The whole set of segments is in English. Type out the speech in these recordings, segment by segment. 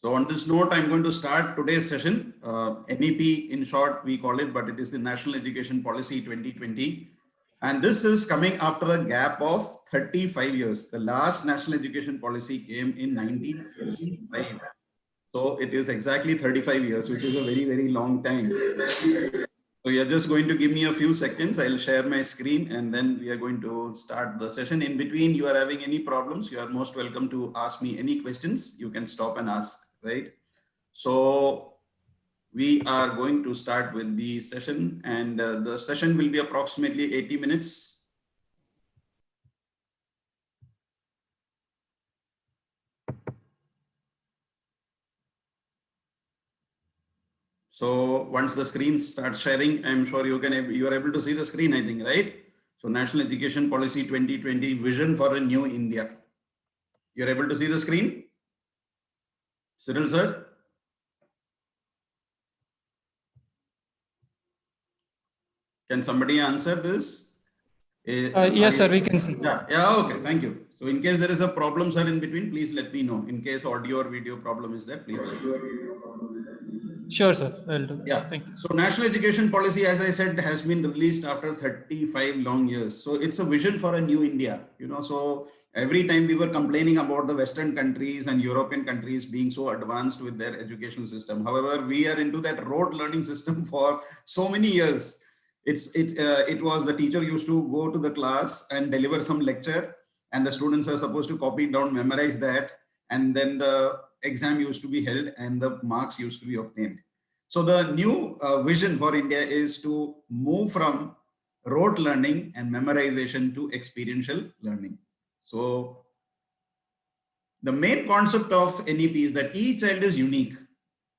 So on this note, I'm going to start today's session. NEP in short, we call it, but it is the National Education Policy 2020. And this is coming after a gap of 35 years. The last National Education Policy came in 1985. So it is exactly 35 years, which is a very, very long time. So you're just going to give me a few seconds. I'll share my screen and then we are going to start the session. In between, you are having any problems, you are most welcome to ask me any questions. You can stop and ask, right? So we are going to start with the session, and the session will be approximately 80 minutes. So once the screen starts sharing, I'm sure you are able to see the screen, I think, right? So National Education Policy 2020 Vision for a New India. You're able to see the screen? Cyril sir? Can somebody answer this? Yes, sir, we can see. Yeah, okay, thank you. So in case there is a problem, sir, in between, please let me know. In case audio or video problem is there, please let me know. Sure, sir. I'll do that. Yeah. Thank you. So National Education Policy, as I said, has been released after 35 long years. So it's a vision for a new India, so every time we were complaining about the Western countries and European countries being so advanced with their educational system. However, we are into that rote learning system for so many years. It was the teacher used to go to the class and deliver some lecture, and the students are supposed to copy it down, memorize that, and then the exam used to be held and the marks used to be obtained. So the new vision for India is to move from rote learning and memorization to experiential learning. So the main concept of NEP is that each child is unique.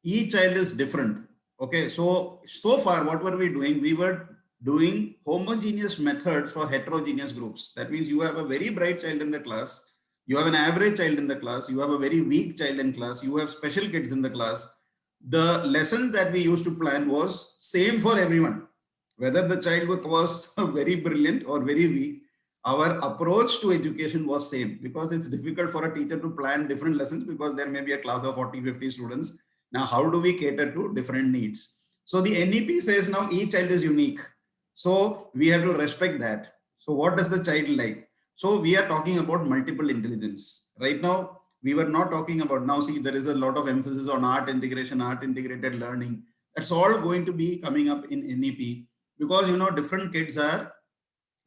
Each child is different. Okay, so far what were we doing? We were doing homogeneous methods for heterogeneous groups. That means you have a very bright child in the class, you have an average child in the class, you have a very weak child in class, you have special kids in the class. The lesson that we used to plan was same for everyone. Whether the child was very brilliant or very weak, our approach to education was same, because it's difficult for a teacher to plan different lessons because there may be a class of 40-50 students. Now, how do we cater to different needs? So the NEP says now each child is unique. So we have to respect that. So what does the child like? So we are talking about multiple intelligence. Right now, we were not talking about, now see, there is a lot of emphasis on art integration, art integrated learning. That's all going to be coming up in NEP because, different kids are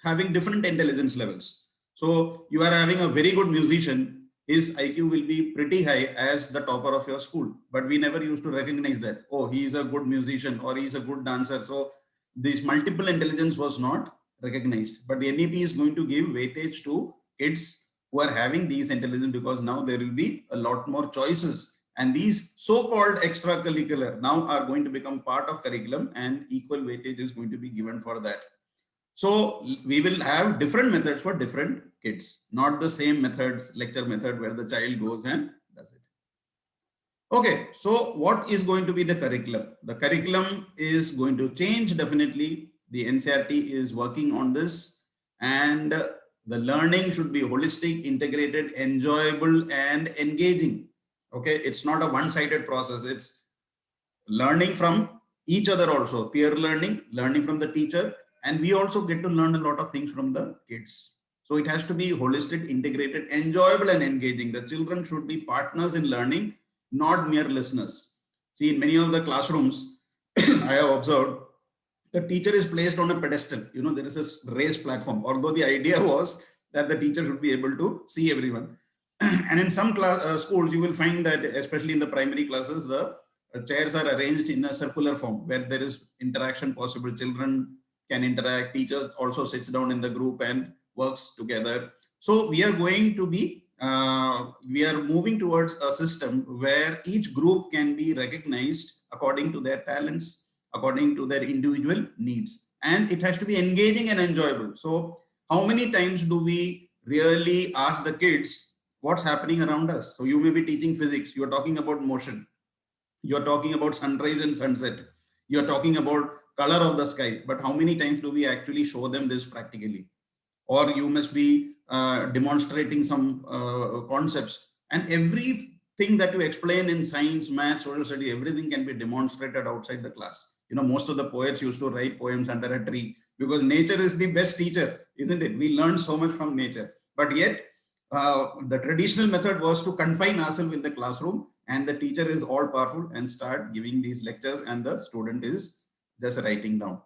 having different intelligence levels. So you are having a very good musician, his IQ will be pretty high as the topper of your school. But we never used to recognize that, oh, he is a good musician or he is a good dancer. So this multiple intelligence was not recognized. But the NEP is going to give weightage to kids who are having these intelligence, because now there will be a lot more choices. And these so-called extracurricular now are going to become part of curriculum, and equal weightage is going to be given for that. So we will have different methods for different kids, not the same methods, lecture method where the child goes and does it. Okay, so what is going to be the curriculum? The curriculum is going to change definitely. The NCERT is working on this, and the learning should be holistic, integrated, enjoyable, and engaging. Okay, it's not a one-sided process. It's learning from each other also, peer learning, learning from the teacher, and we also get to learn a lot of things from the kids. So it has to be holistic, integrated, enjoyable, and engaging. The children should be partners in learning, not mere listeners. See, in many of the classrooms, I have observed, the teacher is placed on a pedestal. There is a raised platform, although the idea was that the teacher should be able to see everyone. And in some schools, you will find that, especially in the primary classes, the chairs are arranged in a circular form where there is interaction possible. Children can interact, teachers also sits down in the group and works together. So we are going to be, we are moving towards a system where each group can be recognized according to their talents, according to their individual needs. And it has to be engaging and enjoyable. So how many times do we really ask the kids what's happening around us? So you may be teaching physics, you're talking about motion, you're talking about sunrise and sunset, you're talking about color of the sky, but how many times do we actually show them this practically? Or you must be demonstrating some concepts, and everything thing that you explain in science, maths, social study, everything can be demonstrated outside the class. Most of the poets used to write poems under a tree because nature is the best teacher, isn't it? We learn so much from nature. But yet, the traditional method was to confine ourselves in the classroom, and the teacher is all powerful and start giving these lectures, and the student is just writing down.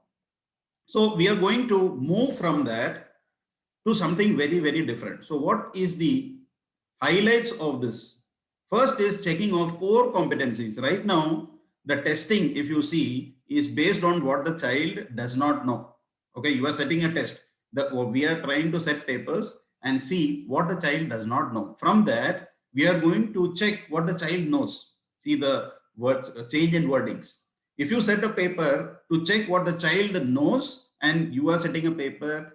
So we are going to move from that to something very, very different. So what is the highlights of this? First is checking of core competencies. Right now, the testing, if you see, is based on what the child does not know. Okay, you are setting a test. We are trying to set papers and see what the child does not know. From that, we are going to check what the child knows. See the words, change in wordings. If you set a paper to check what the child knows, and you are setting a paper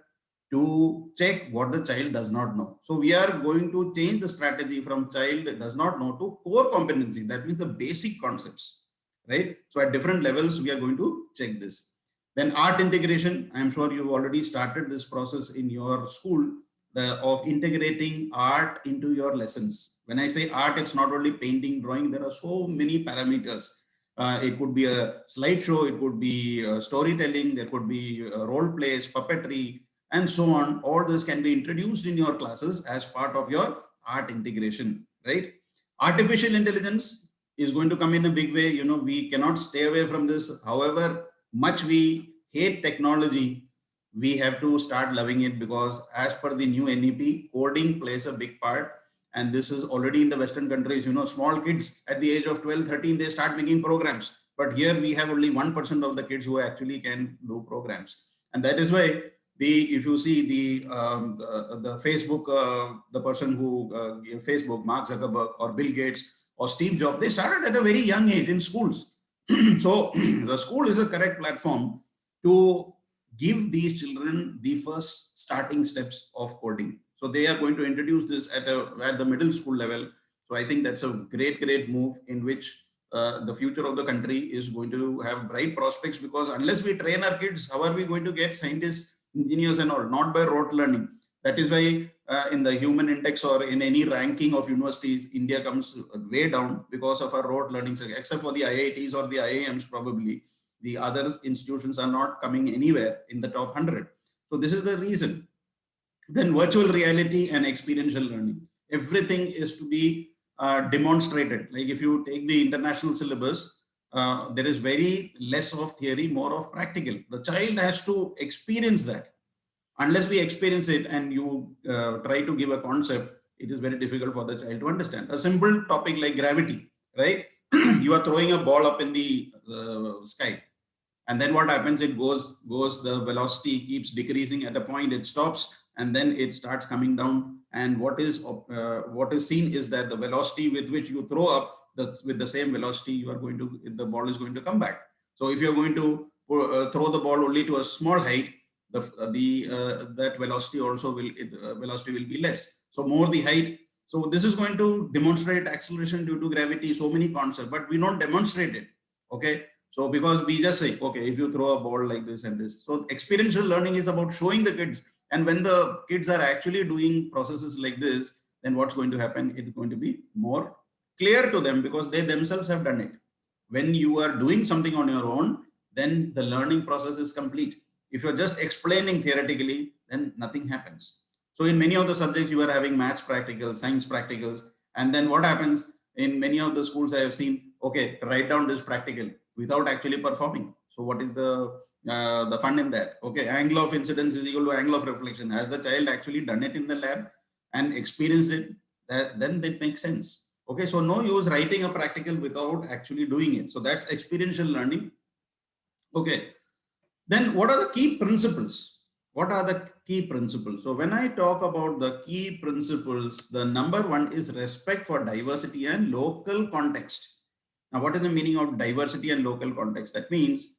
to check what the child does not know. So we are going to change the strategy from child does not know to core competency. That means the basic concepts, right? So at different levels, we are going to check this. Then art integration. I'm sure you've already started this process in your school of integrating art into your lessons. When I say art, it's not only painting, drawing. There are so many parameters. It could be a slideshow, it could be storytelling, there could be role plays, puppetry, and so on. All this can be introduced in your classes as part of your art integration, right? Artificial intelligence is going to come in a big way. We cannot stay away from this. However much we hate technology, we have to start loving it, because as per the new NEP, coding plays a big part. And this is already in the Western countries. Small kids at the age of 12, 13, they start making programs. But here we have only 1% of the kids who actually can do programs. And that is why if you see the Facebook, the person who gave Facebook, Mark Zuckerberg or Bill Gates or Steve Jobs, they started at a very young age in schools. So the school is a correct platform to give these children the first starting steps of coding. So they are going to introduce this at the middle school level. So I think that's a great move in which the future of the country is going to have bright prospects, because unless we train our kids, how are we going to get scientists, engineers and all? Not by rote learning. That is why in the human index or in any ranking of universities, India comes way down because of our rote learning, except for the IITs or the IIMs probably. The other institutions are not coming anywhere in the top 100. So this is the reason. Then virtual reality and experiential learning. Everything is to be demonstrated. Like if you take the international syllabus, there is very less of theory, more of practical. The child has to experience that. Unless we experience it and you try to give a concept, it is very difficult for the child to understand. A simple topic like gravity, right? You are throwing a ball up in the sky. And then what happens? It goes, the velocity keeps decreasing. At a point, it stops, and then it starts coming down. And what is seen is that the velocity with which you throw up, with the same velocity, the ball is going to come back. So if you're going to throw the ball only to a small height, that velocity also velocity will be less. So more the height. So this is going to demonstrate acceleration due to gravity, so many concepts, but we don't demonstrate it. Okay. So because we just say, okay, if you throw a ball like this and this. So experiential learning is about showing the kids. And when the kids are actually doing processes like this, then what's going to happen? It's going to be more clear to them because they themselves have done it. When you are doing something on your own, then the learning process is complete. If you're just explaining theoretically, then nothing happens. So in many of the subjects, you are having maths practicals, science practicals. And then what happens in many of the schools I have seen, okay, write down this practical without actually performing. So what is the fun in that? Okay, angle of incidence is equal to angle of reflection. Has the child actually done it in the lab and experienced it? Then it makes sense. Okay, so no use writing a practical without actually doing it. So that's experiential learning. Okay, then what are the key principles? What are the key principles? So when I talk about the key principles, the number one is respect for diversity and local context. Now, what is the meaning of diversity and local context? That means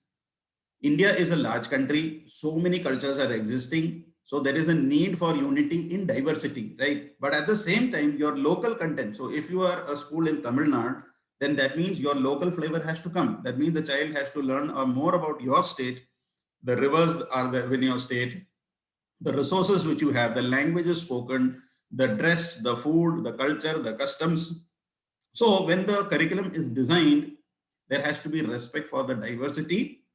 India is a large country. So many cultures are existing. So there is a need for unity in diversity, right? But at the same time, your local content. So if you are a school in Tamil Nadu, then that means your local flavor has to come. That means the child has to learn more about your state. The rivers are in your state, the resources which you have, the languages spoken, the dress, the food, the culture, the customs, So when the curriculum is designed, there has to be respect for the diversity.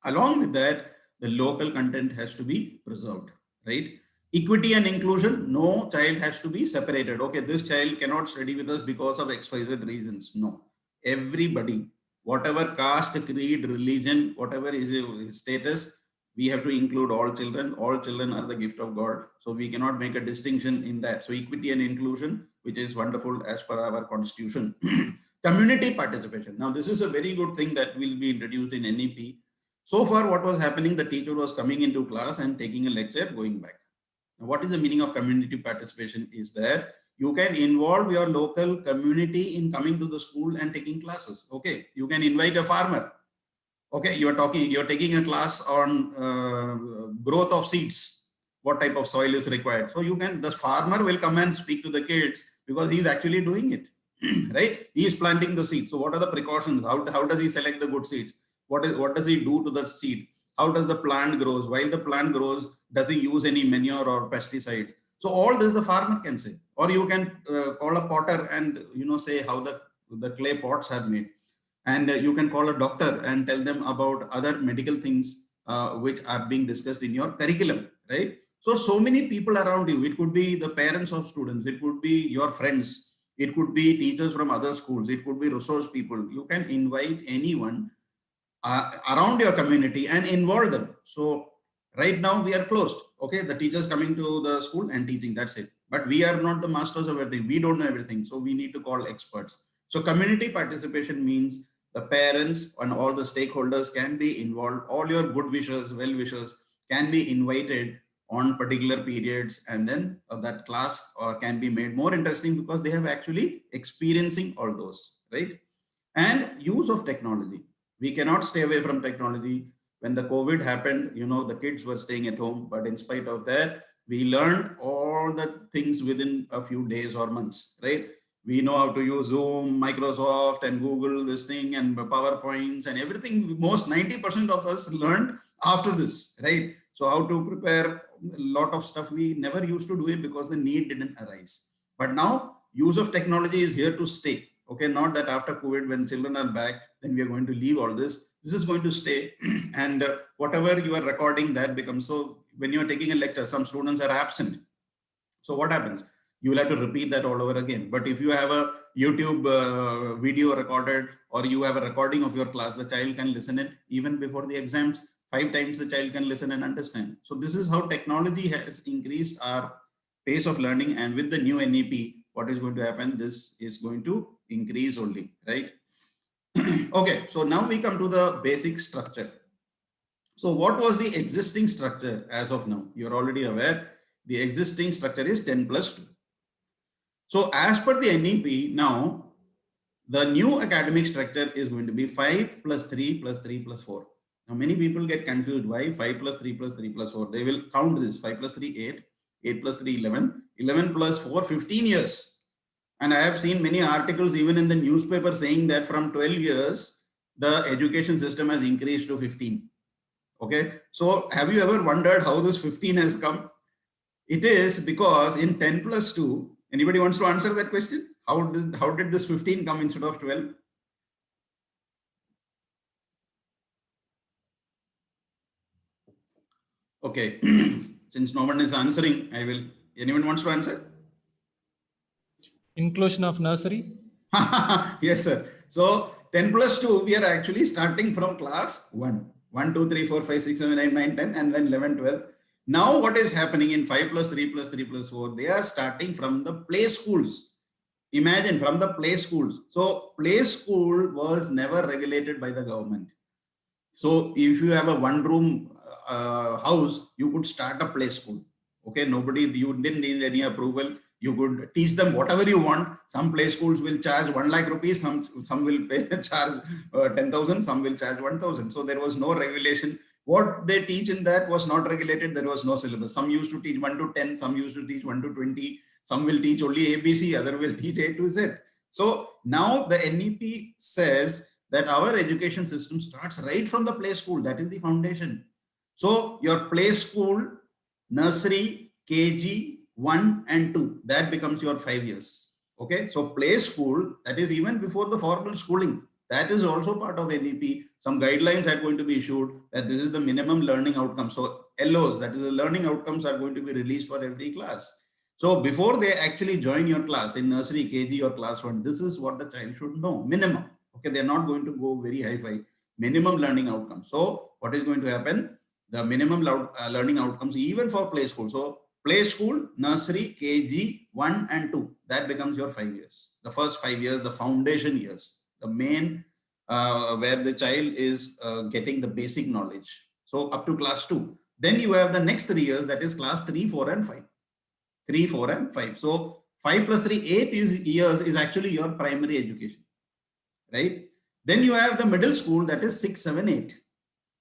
Along with that, the local content has to be preserved, right? Equity and inclusion, no child has to be separated. Okay, this child cannot study with us because of XYZ reasons. No, everybody, whatever caste, creed, religion, whatever is his status, we have to include all children. All children are the gift of God. So we cannot make a distinction in that. So equity and inclusion, which is wonderful as per our constitution. Community participation. Now, this is a very good thing that will be introduced in NEP. So far, what was happening, the teacher was coming into class and taking a lecture, going back. Now, what is the meaning of community participation is that you can involve your local community in coming to the school and taking classes. Okay, you can invite a farmer. Okay, you're taking a class on growth of seeds, what type of soil is required. So the farmer will come and speak to the kids because he's actually doing it, right? He is planting the seed. So what are the precautions? How does he select the good seeds? What does he do to the seed? How does the plant grows? While the plant grows, does he use any manure or pesticides? So all this the farmer can say, or you can call a potter and say how the clay pots are made, and you can call a doctor and tell them about other medical things which are being discussed in your curriculum, right? So many people around you. It could be the parents of students. It could be your friends. It could be teachers from other schools. It could be resource people. You can invite anyone around your community and involve them. So right now we are closed. Okay, the teachers coming to the school and teaching, that's it. But we are not the masters of everything. We don't know everything. So we need to call experts. So community participation means the parents and all the stakeholders can be involved. All your good wishers, well wishers can be invited on particular periods, and then that class can be made more interesting because they have actually experiencing all those, right? And use of technology. We cannot stay away from technology. When the COVID happened, the kids were staying at home, but in spite of that, we learned all the things within a few days or months, right? We know how to use Zoom, Microsoft, and Google, this thing, and PowerPoints and everything. Most 90% of us learned after this, right? So how to prepare a lot of stuff, we never used to do it because the need didn't arise. But now use of technology is here to stay. Okay, not that after COVID, when children are back, then we are going to leave all this. This is going to stay. And whatever you are recording, that becomes, so when you're taking a lecture, some students are absent. So what happens? You will have to repeat that all over again. But if you have a YouTube video recorded, or you have a recording of your class, the child can listen it even before the exams. 5 times the child can listen and understand. So this is how technology has increased our pace of learning. And with the new NEP, what is going to happen? This is going to increase only, right? Okay, so now we come to the basic structure. So what was the existing structure as of now? You're already aware. The existing structure is 10 plus 2. So as per the NEP, now the new academic structure is going to be 5 plus 3 plus 3 plus 4. Now many people get confused. Why 5 plus 3 plus 3 plus 4? They will count this. 5 plus 3, 8. 8 plus 3, 11. 11 plus 4, 15 years. And I have seen many articles even in the newspaper saying that from 12 years, the education system has increased to 15. Okay. So have you ever wondered how this 15 has come? It is because in 10 plus 2, anybody wants to answer that question? How did this 15 come instead of 12? Okay. Since no one is answering, anyone wants to answer? Inclusion of nursery. Yes, sir. So 10 plus 2, we are actually starting from class 1. 1, 2, 3, 4, 5, 6, 7, 8, 9, 10, and then 11, 12. Now what is happening in 5 plus 3 plus 3 plus 4? They are starting from the play schools. Imagine, from the play schools. So play school was never regulated by the government. So if you have a one-room house, you could start a play school. Okay, you didn't need any approval. You could teach them whatever you want. Some play schools will charge 1 lakh rupees. Some will charge 10,000. Some will charge 1,000. So there was no regulation. What they teach in that was not regulated. There was no syllabus. Some used to teach 1 to 10. Some used to teach 1 to 20. Some will teach only ABC. Other will teach A to Z. So now the NEP says that our education system starts right from the play school. That is the foundation. So your play school, nursery, KG, 1 and 2, that becomes your 5 years. Okay, so play school, that is even before the formal schooling, that is also part of NEP. Some guidelines are going to be issued that this is the minimum learning outcome. So LOs, that is the learning outcomes, are going to be released for every class. So before they actually join your class in nursery, KG or class 1, this is what the child should know, minimum. Okay, they're not going to go very high-fi, minimum learning outcome. So what is going to happen? The minimum learning outcomes even for play school. So play school, nursery, KG 1 and 2, that becomes your 5 years. The first 5 years, the foundation years, the main where the child is getting the basic knowledge. So up to class 2. Then you have the next 3 years, that is class 3, 4 and 5. 3, 4 and 5. So 5 plus 3, 8 years is actually your primary education, right? Then you have the middle school, that is 6, 7, 8.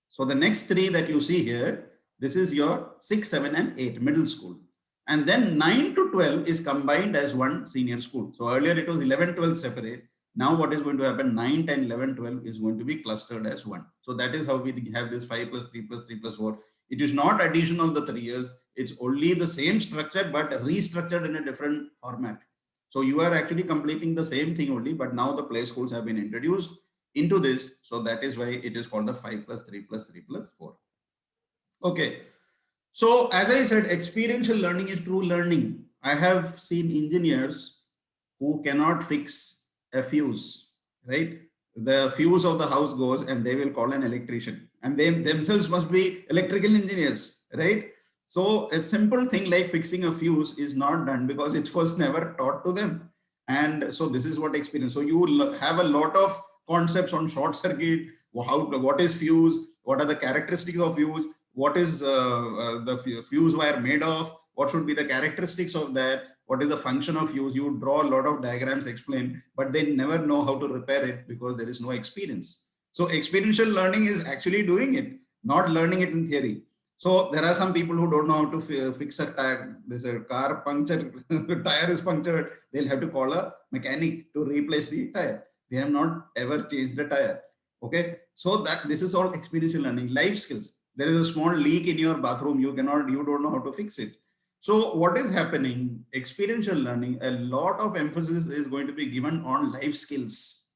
So the next 3 that you see here, this is your 6, 7 and 8 middle school. And then 9 to 12 is combined as one senior school. So earlier it was 11, 12 separate. Now what is going to happen, 9, 10, 11, 12 is going to be clustered as one. So that is how we have this 5 plus 3 plus 3 plus 4. It is not addition of the 3 years. It's only the same structure, but restructured in a different format. So you are actually completing the same thing only, but now the play schools have been introduced into this. So that is why it is called the 5 plus 3 plus 3 plus 4. Okay. So as I said, experiential learning is true learning. I have seen engineers who cannot fix a fuse, right? The fuse of the house goes and they will call an electrician, and they themselves must be electrical engineers, right? So a simple thing like fixing a fuse is not done because it was never taught to them. And so this is what experience. So you have a lot of concepts on short circuit, what is fuse, what are the characteristics of fuse, what is the fuse wire made of, what should be the characteristics of that, what is the function of fuse. You draw a lot of diagrams, explain, but they never know how to repair it because there is no experience. So experiential learning is actually doing it, not learning it in theory. So there are some people who don't know how to fix a tire. There's a car puncture, tire is punctured. They'll have to call a mechanic to replace the tire. They have not ever changed the tire. Okay, so that this is all experiential learning. Life skills. There is a small leak in your bathroom. You don't know how to fix it. So what is happening? Experiential learning, a lot of emphasis is going to be given on life skills,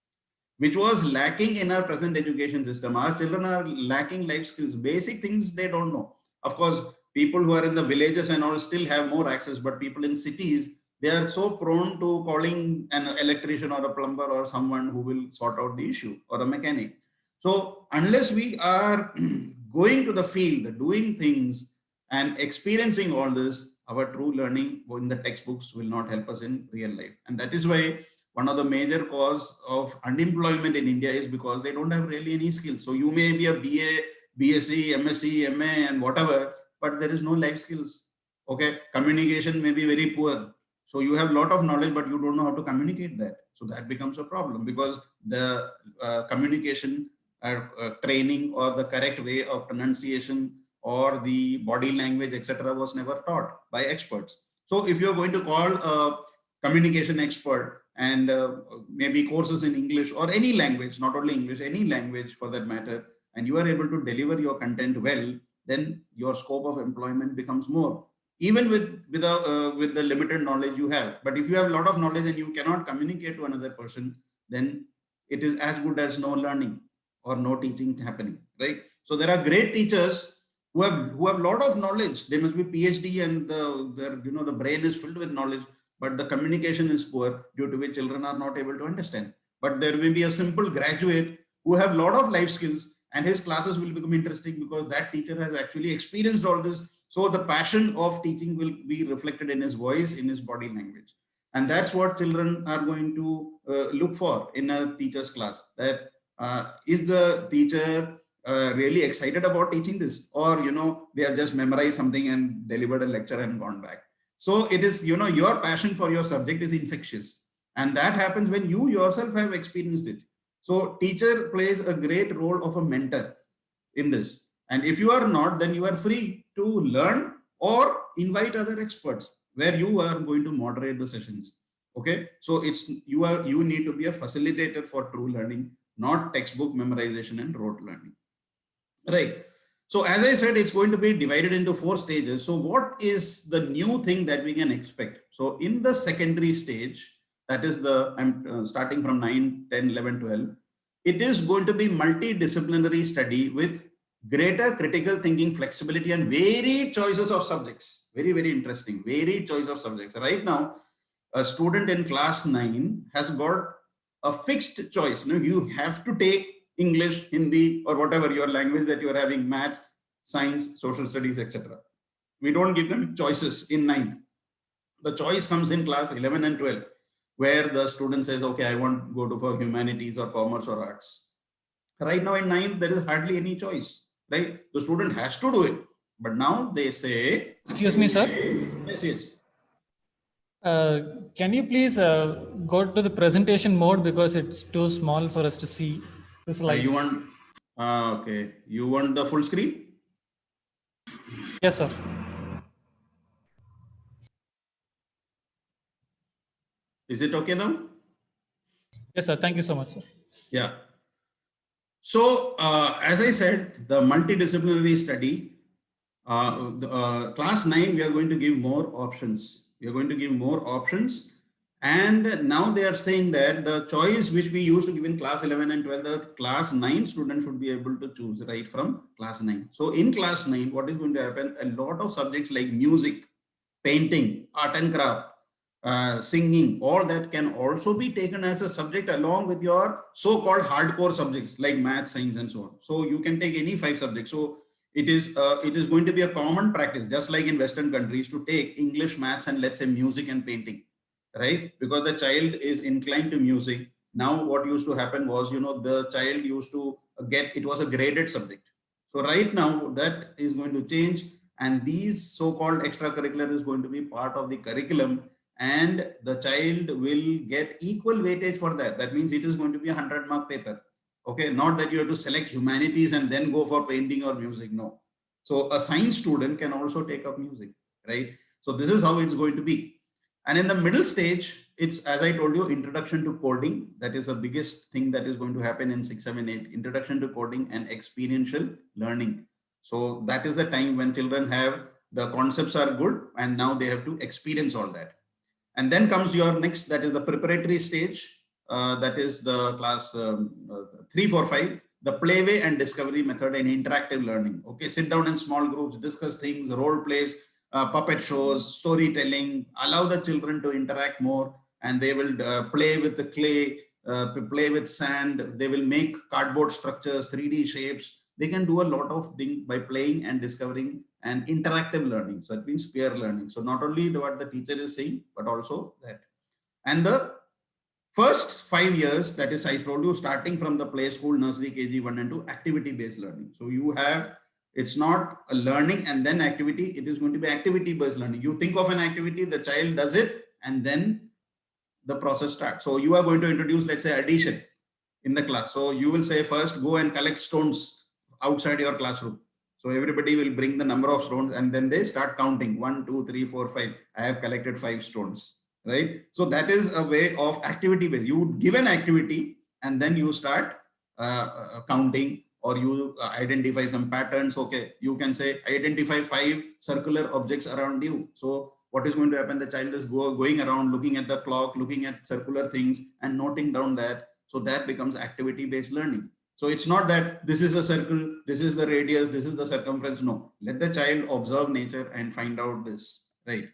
which was lacking in our present education system. Our children are lacking life skills, basic things they don't know. Of course, people who are in the villages and all still have more access, but people in cities, they are so prone to calling an electrician or a plumber or someone who will sort out the issue, or a mechanic. So unless we are going to the field, doing things and experiencing all this, our true learning in the textbooks will not help us in real life. And that is why one of the major cause of unemployment in India is because they don't have really any skills. So you may be a BA, BSc, MSc, MA and whatever, but there is no life skills. Okay, communication may be very poor. So you have a lot of knowledge, but you don't know how to communicate that. So that becomes a problem because the communication training or the correct way of pronunciation or the body language, etc., was never taught by experts. So if you're going to call a communication expert and maybe courses in English or any language, not only English, any language for that matter, and you are able to deliver your content well, then your scope of employment becomes more, even with the limited knowledge you have. But if you have a lot of knowledge and you cannot communicate to another person, then it is as good as no learning or no teaching happening, right? So there are great teachers who have a lot of knowledge. They must be PhD and the brain is filled with knowledge, but the communication is poor, due to which children are not able to understand. But there may be a simple graduate who have a lot of life skills, and his classes will become interesting because that teacher has actually experienced all this. So the passion of teaching will be reflected in his voice, in his body language. And that's what children are going to look for in a teacher's class. That is the teacher really excited about teaching this, or they have just memorized something and delivered a lecture and gone back. So it is, your passion for your subject is infectious, and that happens when you yourself have experienced it. So teacher plays a great role of a mentor in this, and if you are not, then you are free to learn or invite other experts where you are going to moderate the sessions. Okay, so you need to be a facilitator for true learning, not textbook memorization and rote learning. Right. So as I said, it's going to be divided into 4 stages. So what is the new thing that we can expect? So in the secondary stage, that is I'm starting from 9, 10, 11, 12. It is going to be multidisciplinary study with greater critical thinking, flexibility, and varied choices of subjects. Very, very interesting. Varied choice of subjects. Right now, a student in class 9 has got a fixed choice. You have to take English, Hindi, or whatever your language that you are having, maths, science, social studies, etc. We don't give them choices in ninth. The choice comes in class 11 and 12, where the student says, okay, I want to go to for humanities or commerce or arts. Right now in ninth, there is hardly any choice, right? The student has to do it. But now they say, Excuse me, sir. yes, yes. Can you please go to the presentation mode because it's too small for us to see the You slides? want, okay, you want the full screen? Yes, sir. Is it okay now? Yes, sir. Thank you so much, sir. Yeah. So, as I said, the multidisciplinary study, class 9, we are going to give more options. We are going to give more options. And now they are saying that the choice which we used to give in class 11 and 12, the class 9 students should be able to choose right from class 9. So in class 9, what is going to happen? A lot of subjects like music, painting, art and craft, singing, all that can also be taken as a subject along with your so-called hardcore subjects like math, science, and so on. So you can take any 5 subjects. So it is going to be a common practice, just like in Western countries, to take English, maths, and let's say music and painting, right? Because the child is inclined to music. Now, what used to happen was, the child used to get, it was a graded subject. So right now that is going to change, and these so-called extracurricular is going to be part of the curriculum, and the child will get equal weightage for that. That means it is going to be a 100-mark paper. Okay, not that you have to select humanities and then go for painting or music. No. So a science student can also take up music, right? So this is how it's going to be. And in the middle stage, it's, as I told you, introduction to coding. That is the biggest thing that is going to happen in 6, 7, 8. Introduction to coding and experiential learning. So that is the time when children have, the concepts are good, and now they have to experience all that. And then comes your next, that is the preparatory stage. That is the class 3, 4, 5, the playway and discovery method and interactive learning. Okay, sit down in small groups, discuss things, role plays, puppet shows, storytelling, allow the children to interact more, and they will play with the clay, play with sand, they will make cardboard structures, 3D shapes. They can do a lot of things by playing and discovering and interactive learning. So that means peer learning. So not only what the teacher is saying, but also that. And the first 5 years, that is, I told you, starting from the play school, nursery, KG 1 and 2, activity-based learning. So you have, it's not a learning and then activity, it is going to be activity-based learning. You think of an activity, the child does it, and then the process starts. So you are going to introduce, let's say, addition in the class. So you will say, first go and collect stones outside your classroom. So everybody will bring the number of stones, and then they start counting 1, 2, 3, 4, 5. I have collected 5 stones, right? So that is a way of activity based. You give an activity and then you start counting, or you identify some patterns. Okay, you can say identify 5 circular objects around you. So what is going to happen? The child is going around looking at the clock, looking at circular things and noting down that. So that becomes activity based learning. So it's not that this is a circle, this is the radius, this is the circumference. No, let the child observe nature and find out this, right?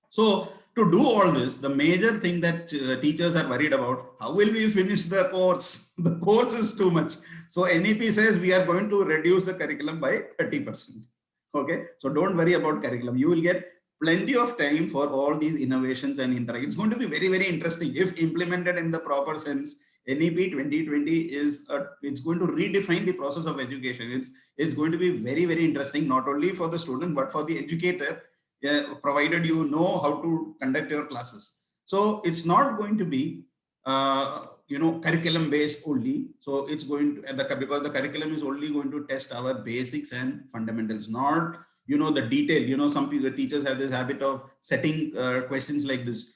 So to do all this, the major thing that teachers are worried about, how will we finish the course? The course is too much. So NEP says we are going to reduce the curriculum by 30%. Okay, so don't worry about curriculum. You will get plenty of time for all these innovations and interact. It's going to be very, very interesting if implemented in the proper sense. NEP 2020 is it's going to redefine the process of education. It's going to be very, very interesting, not only for the student but for the educator, provided you know how to conduct your classes. So it's not going to be curriculum based only. So it's going to, because the curriculum is only going to test our basics and fundamentals, not the detail. Some people, teachers have this habit of setting questions like this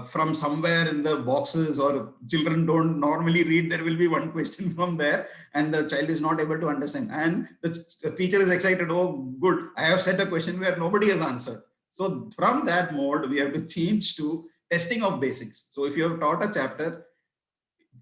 from somewhere in the boxes, or children don't normally read. There will be one question from there and the child is not able to understand, and the teacher is excited. Oh good, I have set a question where nobody has answered. So from that mode we have to change to Testing of basics. So if you have taught a chapter,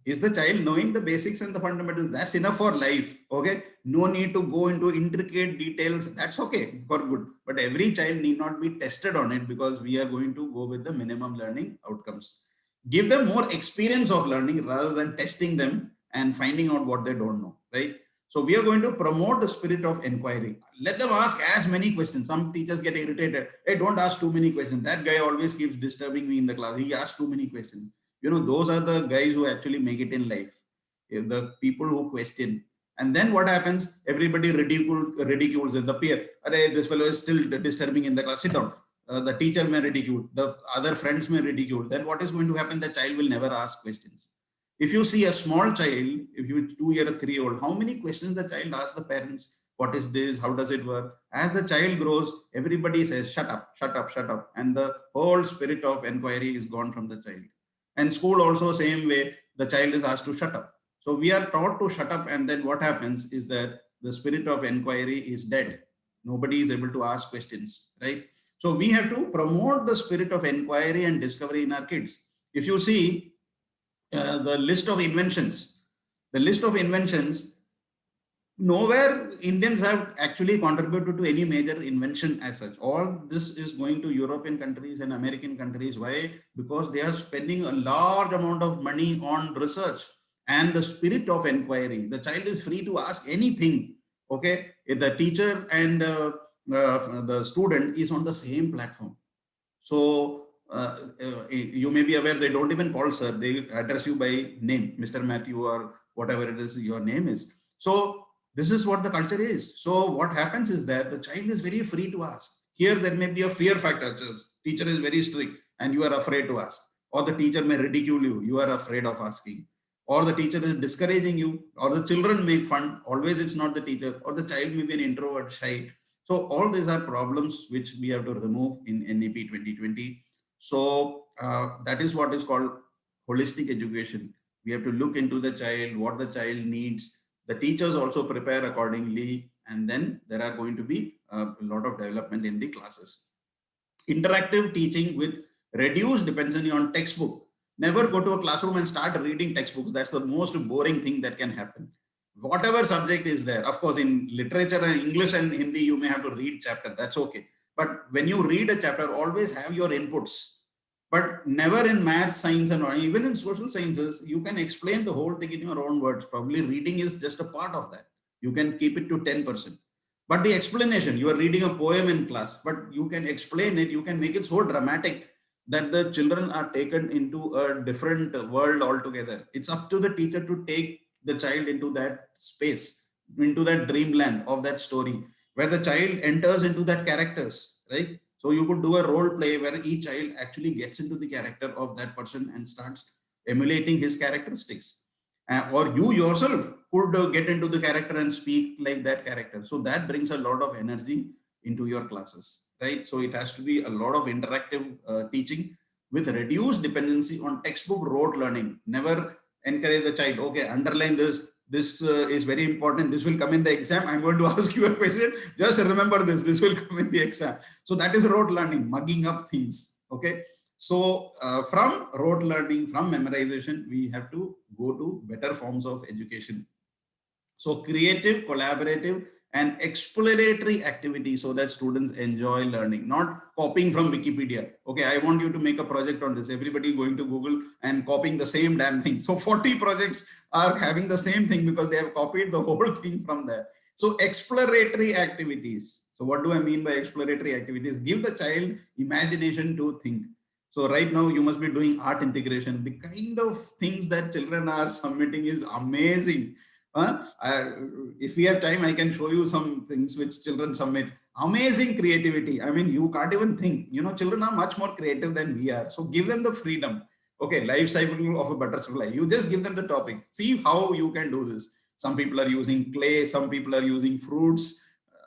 is the child knowing the basics and the fundamentals? That's enough for life. Okay, no need to go into intricate details. That's okay for good, but every child need not be tested on it, because we are going to go with the minimum learning outcomes. Give them more experience of learning rather than testing them and finding out what they don't know, right? So we are going to promote the spirit of inquiry. Let them ask as many questions. Some teachers get irritated. Hey, don't ask too many questions. That guy always keeps disturbing me in the class. He asks too many questions. Those are the guys who actually make it in life, the people who question. And then what happens? Everybody ridicules the peer. This fellow is still disturbing in the class, sit down. The teacher may ridicule, the other friends may ridicule. Then what is going to happen? The child will never ask questions. If you see a small child, if you 2 year or 3-year-old, how many questions the child asks the parents? What is this? How does it work? As the child grows, everybody says shut up, shut up, shut up, and the whole spirit of inquiry is gone from the child. And school also same way, the child is asked to shut up. So we are taught to shut up, and then what happens is that the spirit of inquiry is dead. Nobody is able to ask questions, right? So we have to promote the spirit of inquiry and discovery in our kids. If you see the list of inventions, nowhere Indians have actually contributed to any major invention as such. All this is going to European countries and American countries. Why? Because they are spending a large amount of money on research and the spirit of inquiry. The child is free to ask anything. Okay, if the teacher and the student is on the same platform. So you may be aware, they don't even call sir, they address you by name, Mr. Matthew, or whatever it is your name is. So this is what the culture is. So what happens is that the child is very free to ask. Here there may be a fear factor. Teacher is very strict and you are afraid to ask, or the teacher may ridicule you, you are afraid of asking, or the teacher is discouraging you, or the children make fun. Always it's not the teacher, or the child may be an introvert, shy. So all these are problems which we have to remove in NEP 2020. So that is what is called holistic education. We have to look into the child, what the child needs. The teachers also prepare accordingly, and then there are going to be a lot of development in the classes. Interactive teaching with reduced dependency on textbook. Never go to a classroom and start reading textbooks. That's the most boring thing that can happen. Whatever subject is there, of course, in literature and English and Hindi, you may have to read chapter. That's okay. But when you read a chapter, always have your inputs. But never in math, science, and even in social sciences, you can explain the whole thing in your own words. Probably reading is just a part of that. You can keep it to 10%. But the explanation, you are reading a poem in class, but you can explain it, you can make it so dramatic that the children are taken into a different world altogether. It's up to the teacher to take the child into that space, into that dreamland of that story, where the child enters into that characters, right? So you could do a role play where each child actually gets into the character of that person and starts emulating his characteristics. Or you yourself could get into the character and speak like that character. So that brings a lot of energy into your classes, right? So it has to be a lot of interactive teaching with reduced dependency on textbook rote learning. Never encourage the child, okay, underline this. This is very important. This will come in the exam. I'm going to ask you a question. Just remember this. This will come in the exam. So that is rote learning, mugging up things. Okay. So from rote learning, from memorization, we have to go to better forms of education. So creative, collaborative, and exploratory activity so that students enjoy learning, not copying from Wikipedia. Okay, I want you to make a project on this. Everybody going to Google and copying the same damn thing. So 40 projects are having the same thing because they have copied the whole thing from there. So exploratory activities. So what do I mean by exploratory activities? Give the child imagination to think. So right now you must be doing art integration. The kind of things that children are submitting is amazing. If we have time, I can show you some things which children submit. Amazing creativity. I mean, you can't even think. Children are much more creative than we are. So give them the freedom. Okay, life cycle of a butterfly. You just give them the topic. See how you can do this. Some people are using clay. Some people are using fruits.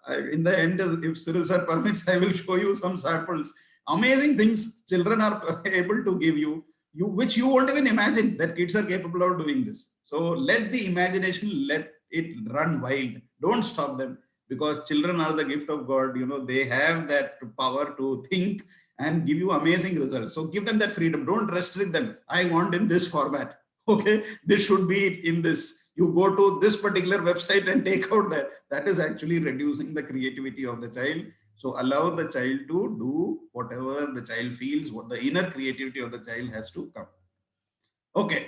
In the end, if Cyril sir permits, I will show you some samples. Amazing things children are able to give you, which you won't even imagine that kids are capable of doing this. So let the imagination, let it run wild. Don't stop them. because children are the gift of God. They have that power to think and give you amazing results. So give them that freedom. Don't restrict them. I want in this format. Okay, this should be in this. You go to this particular website and take out that. That is actually reducing the creativity of the child. So allow the child to do whatever the child feels, what the inner creativity of the child has to come. Okay.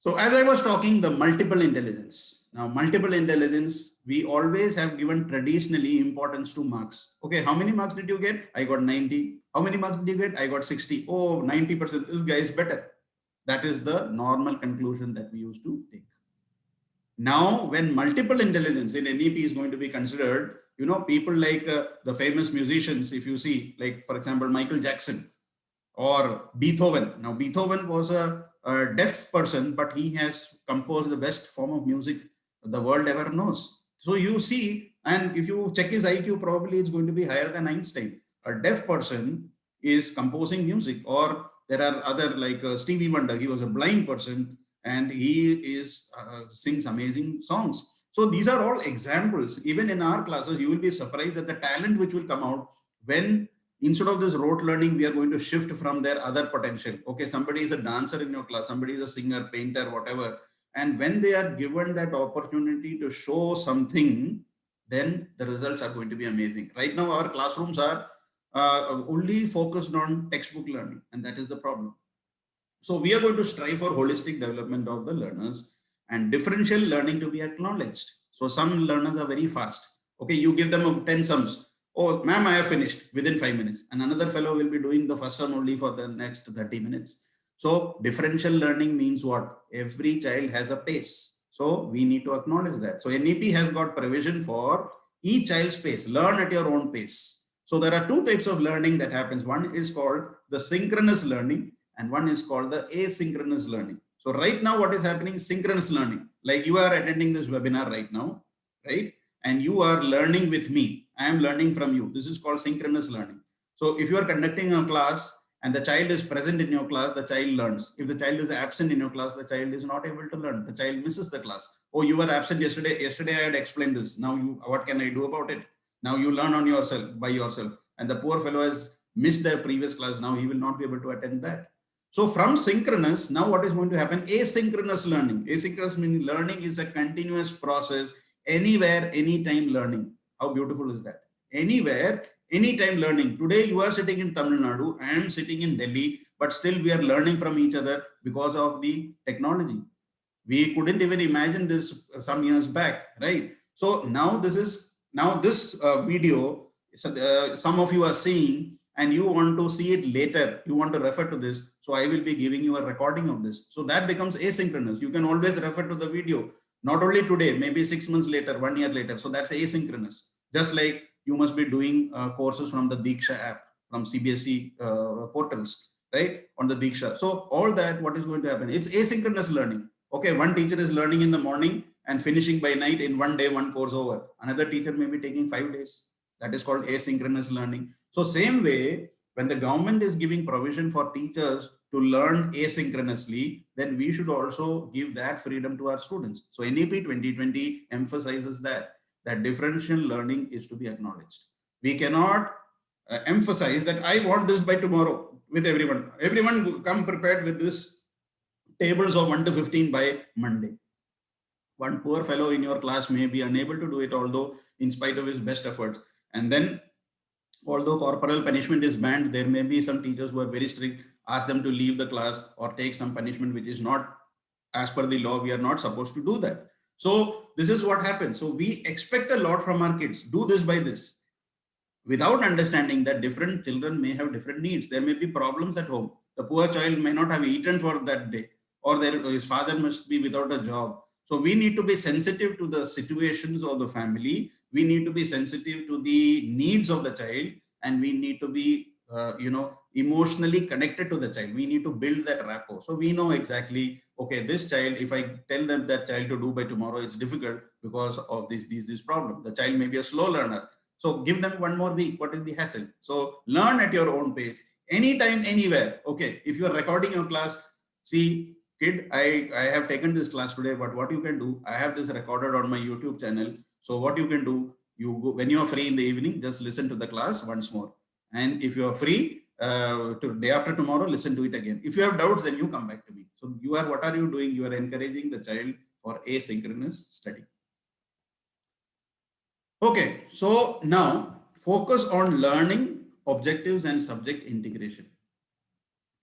So as I was talking, the multiple intelligence. Now, multiple intelligence, we always have given traditionally importance to marks. Okay, how many marks did you get? I got 90. How many marks did you get? I got 60. Oh, 90%. This guy is better. That is the normal conclusion that we used to take. Now, when multiple intelligence in NEP is going to be considered, people like the famous musicians, if you see, like, for example, Michael Jackson or Beethoven. Now, Beethoven was a deaf person, but he has composed the best form of music the world ever knows. So you see, and if you check his IQ, probably it's going to be higher than Einstein. A deaf person is composing music, or there are other like Stevie Wonder. He was a blind person, and he is sings amazing songs. So these are all examples. Even in our classes, you will be surprised at the talent which will come out when instead of this rote learning, we are going to shift from their other potential. Okay, somebody is a dancer in your class, somebody is a singer, painter, whatever. And when they are given that opportunity to show something, then the results are going to be amazing. Right now, our classrooms are only focused on textbook learning, and that is the problem. So we are going to strive for holistic development of the learners and differential learning to be acknowledged. So some learners are very fast. Okay, you give them 10 sums. Oh, ma'am, I have finished within 5 minutes. And another fellow will be doing the first sum only for the next 30 minutes. So differential learning means what? Every child has a pace. So we need to acknowledge that. So NEP has got provision for each child's pace. Learn at your own pace. So there are two types of learning that happens. One is called the synchronous learning, and one is called the asynchronous learning. So right now, what is happening? Synchronous learning. Like you are attending this webinar right now, right? And you are learning with me. I am learning from you. This is called synchronous learning. So if you are conducting a class and the child is present in your class, the child learns. If the child is absent in your class, the child is not able to learn. The child misses the class. Oh, you were absent yesterday. Yesterday I had explained this. Now what can I do about it? Now you learn on yourself, by yourself. And the poor fellow has missed their previous class. Now he will not be able to attend that. So from synchronous, now what is going to happen? Asynchronous learning. Asynchronous meaning learning is a continuous process, anywhere, anytime learning. How beautiful is that? Anywhere, anytime learning. Today you are sitting in Tamil Nadu, I am sitting in Delhi, but still we are learning from each other because of the technology. We couldn't even imagine this some years back, right? So now this video, some of you are seeing, and you want to see it later, you want to refer to this. So I will be giving you a recording of this. So that becomes asynchronous. You can always refer to the video, not only today, maybe 6 months later, 1 year later. So that's asynchronous. Just like you must be doing courses from the Diksha app, from CBSE portals, right? On the Diksha. So all that, what is going to happen? It's asynchronous learning. Okay, one teacher is learning in the morning and finishing by night. In one day, one course over. Another teacher may be taking 5 days. That is called asynchronous learning. So same way, when the government is giving provision for teachers to learn asynchronously, then we should also give that freedom to our students. So NEP 2020 emphasizes that differential learning is to be acknowledged. We cannot emphasize that I want this by tomorrow with everyone. Everyone come prepared with this tables of 1 to 15 by Monday. One poor fellow in your class may be unable to do it, although in spite of his best efforts. And then, although corporal punishment is banned, there may be some teachers who are very strict, ask them to leave the class or take some punishment which is not as per the law. We are not supposed to do that. So this is what happens. So we expect a lot from our kids. Do this by this, without understanding that different children may have different needs. There may be problems at home. The poor child may not have eaten for that day, or his father must be without a job. So we need to be sensitive to the situations of the family. We need to be sensitive to the needs of the child, and we need to be, emotionally connected to the child. We need to build that rapport. So we know exactly, okay, this child, if I tell them that child to do by tomorrow, it's difficult because of this problem. The child may be a slow learner. So give them 1 more week. What is the hassle? So learn at your own pace, anytime, anywhere. Okay, if you are recording your class, see, kid, I have taken this class today, but what you can do, I have this recorded on my YouTube channel. So what you can do, you go, when you are free in the evening, just listen to the class once more. And if you are free to day after tomorrow, listen to it again. If you have doubts, then you come back to me. So you are, what are you doing? You are encouraging the child for asynchronous study. Okay, so now focus on learning objectives and subject integration.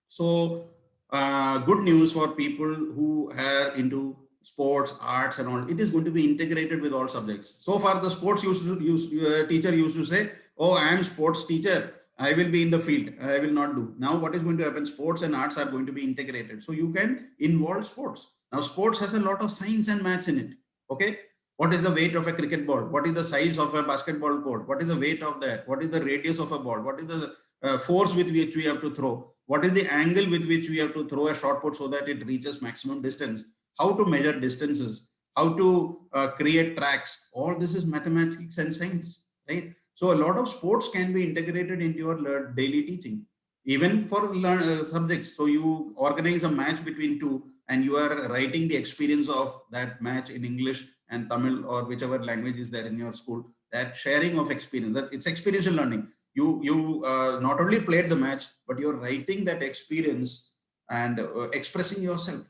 So good news for people who are into sports, arts and all, it is going to be integrated with all subjects. So far the sports teacher used to say, oh, I am sports teacher, I will be in the field, I will not do. Now what is going to happen? Sports and arts are going to be integrated. So you can involve sports. Now sports has a lot of science and maths in it. Okay. What is the weight of a cricket ball? What is the size of a basketball court? What is the weight of that? What is the radius of a ball? What is the force with which we have to throw? What is the angle with which we have to throw a shot put so that it reaches maximum distance? How to measure distances? How to create tracks? All this is mathematics and science, right? So a lot of sports can be integrated into your daily teaching, even for subjects. So you organize a match between two and you are writing the experience of that match in English and Tamil or whichever language is there in your school. That sharing of experience, that it's experiential learning. You not only played the match, but you're writing that experience and expressing yourself.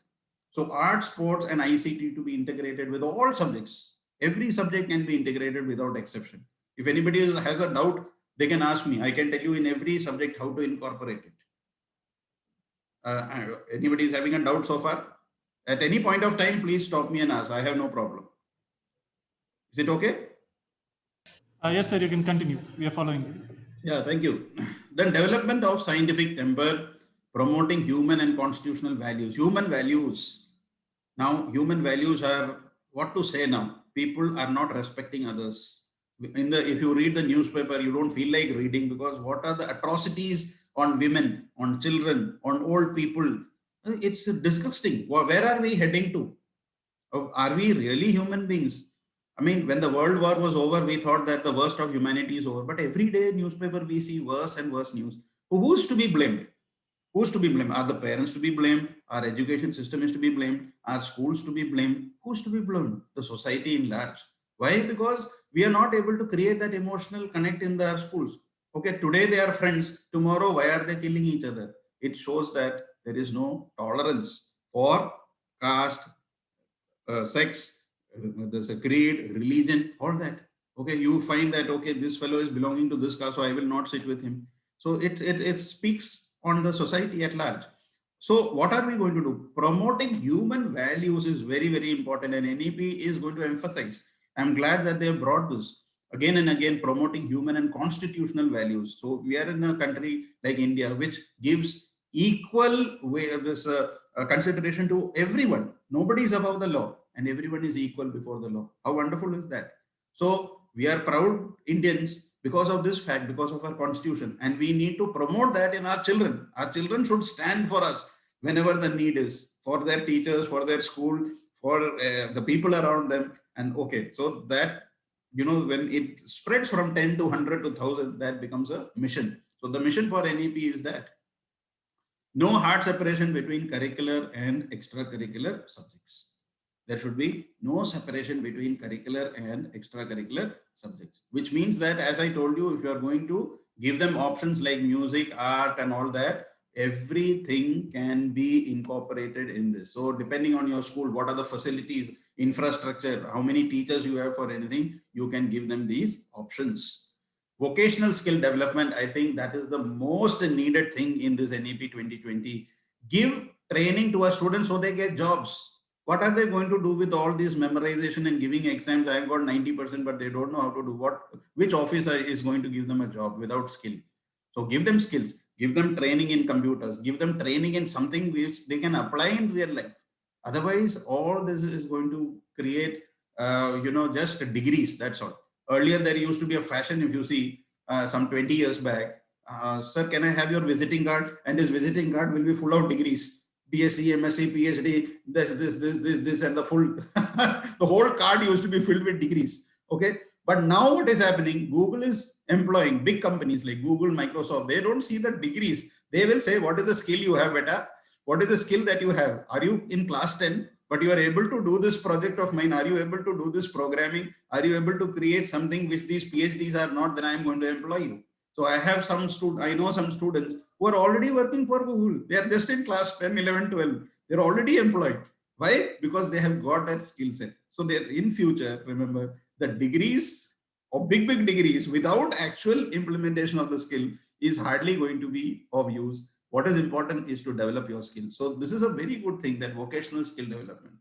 So art, sports and ICT to be integrated with all subjects. Every subject can be integrated without exception. If anybody has a doubt, they can ask me. I can tell you in every subject how to incorporate it. Anybody is having a doubt so far? At any point of time, please stop me and ask. I have no problem. Is it okay? Yes, sir, you can continue. We are following you. Yeah, thank you. Then development of scientific temper, promoting human and constitutional values. Human values. Now, human values are, what to say now? People are not respecting others. If you read the newspaper, you don't feel like reading, because what are the atrocities on women, on children, on old people? It's disgusting. Where are we heading to? Are we really human beings? I mean, when the World War was over, we thought that the worst of humanity is over. But every day newspaper, we see worse and worse news. Who's to be blamed? Who's to be blamed? Are the parents to be blamed? Our education system is to be blamed? Are schools to be blamed? Who's to be blamed? The society in large. Why? Because we are not able to create that emotional connect in our schools. Okay, today they are friends. Tomorrow, why are they killing each other? It shows that there is no tolerance for caste, sex, there's a creed, religion, all that. Okay, you find that, okay, this fellow is belonging to this caste, so I will not sit with him. So it speaks on the society at large. So what are we going to do? Promoting human values is very, very important, and NEP is going to emphasize. I'm glad that they have brought this again and again, promoting human and constitutional values. So we are in a country like India, which gives equal way of this consideration to everyone. Nobody is above the law and everyone is equal before the law. How wonderful is that? So we are proud Indians because of this fact, because of our constitution, and we need to promote that in our children. Our children should stand for us whenever the need is, for their teachers, for their school, for the people around them. And okay, so that, you know, when it spreads from 10 to 100 to 1000, that becomes a mission. So the mission for NEP is that no hard separation between curricular and extracurricular subjects. There should be no separation between curricular and extracurricular subjects, which means that, as I told you, if you are going to give them options like music, art and all that, everything can be incorporated in this. So depending on your school, what are the facilities, infrastructure, how many teachers you have for anything, you can give them these options. Vocational skill development, I think that is the most needed thing in this NEP 2020. Give training to our students so they get jobs. What are they going to do with all this memorization and giving exams? I've got 90%, but they don't know how to do what, which officer is going to give them a job without skill? So give them skills, give them training in computers, give them training in something which they can apply in real life. Otherwise, all this is going to create, just degrees, that's all. Earlier, there used to be a fashion, if you see, some 20 years back, sir, can I have your visiting card? And his visiting card will be full of degrees. BSc, MSc, PhD, this, and the full, the whole card used to be filled with degrees. Okay. But now what is happening? Google is employing big companies like Google, Microsoft. They don't see the degrees. They will say, what is the skill you have, beta? What is the skill that you have? Are you in class 10? but you are able to do this project of mine. Are you able to do this programming? Are you able to create something which these PhDs are not? Then I am going to employ you. So I have some I know some students who are already working for Google. They are just in class 10, 11, 12. They're already employed. Why? Because they have got that skill set. So they, in future, remember, the degrees or big degrees without actual implementation of the skill is hardly going to be of use. What is important is to develop your skills. So this is a very good thing, that vocational skill development.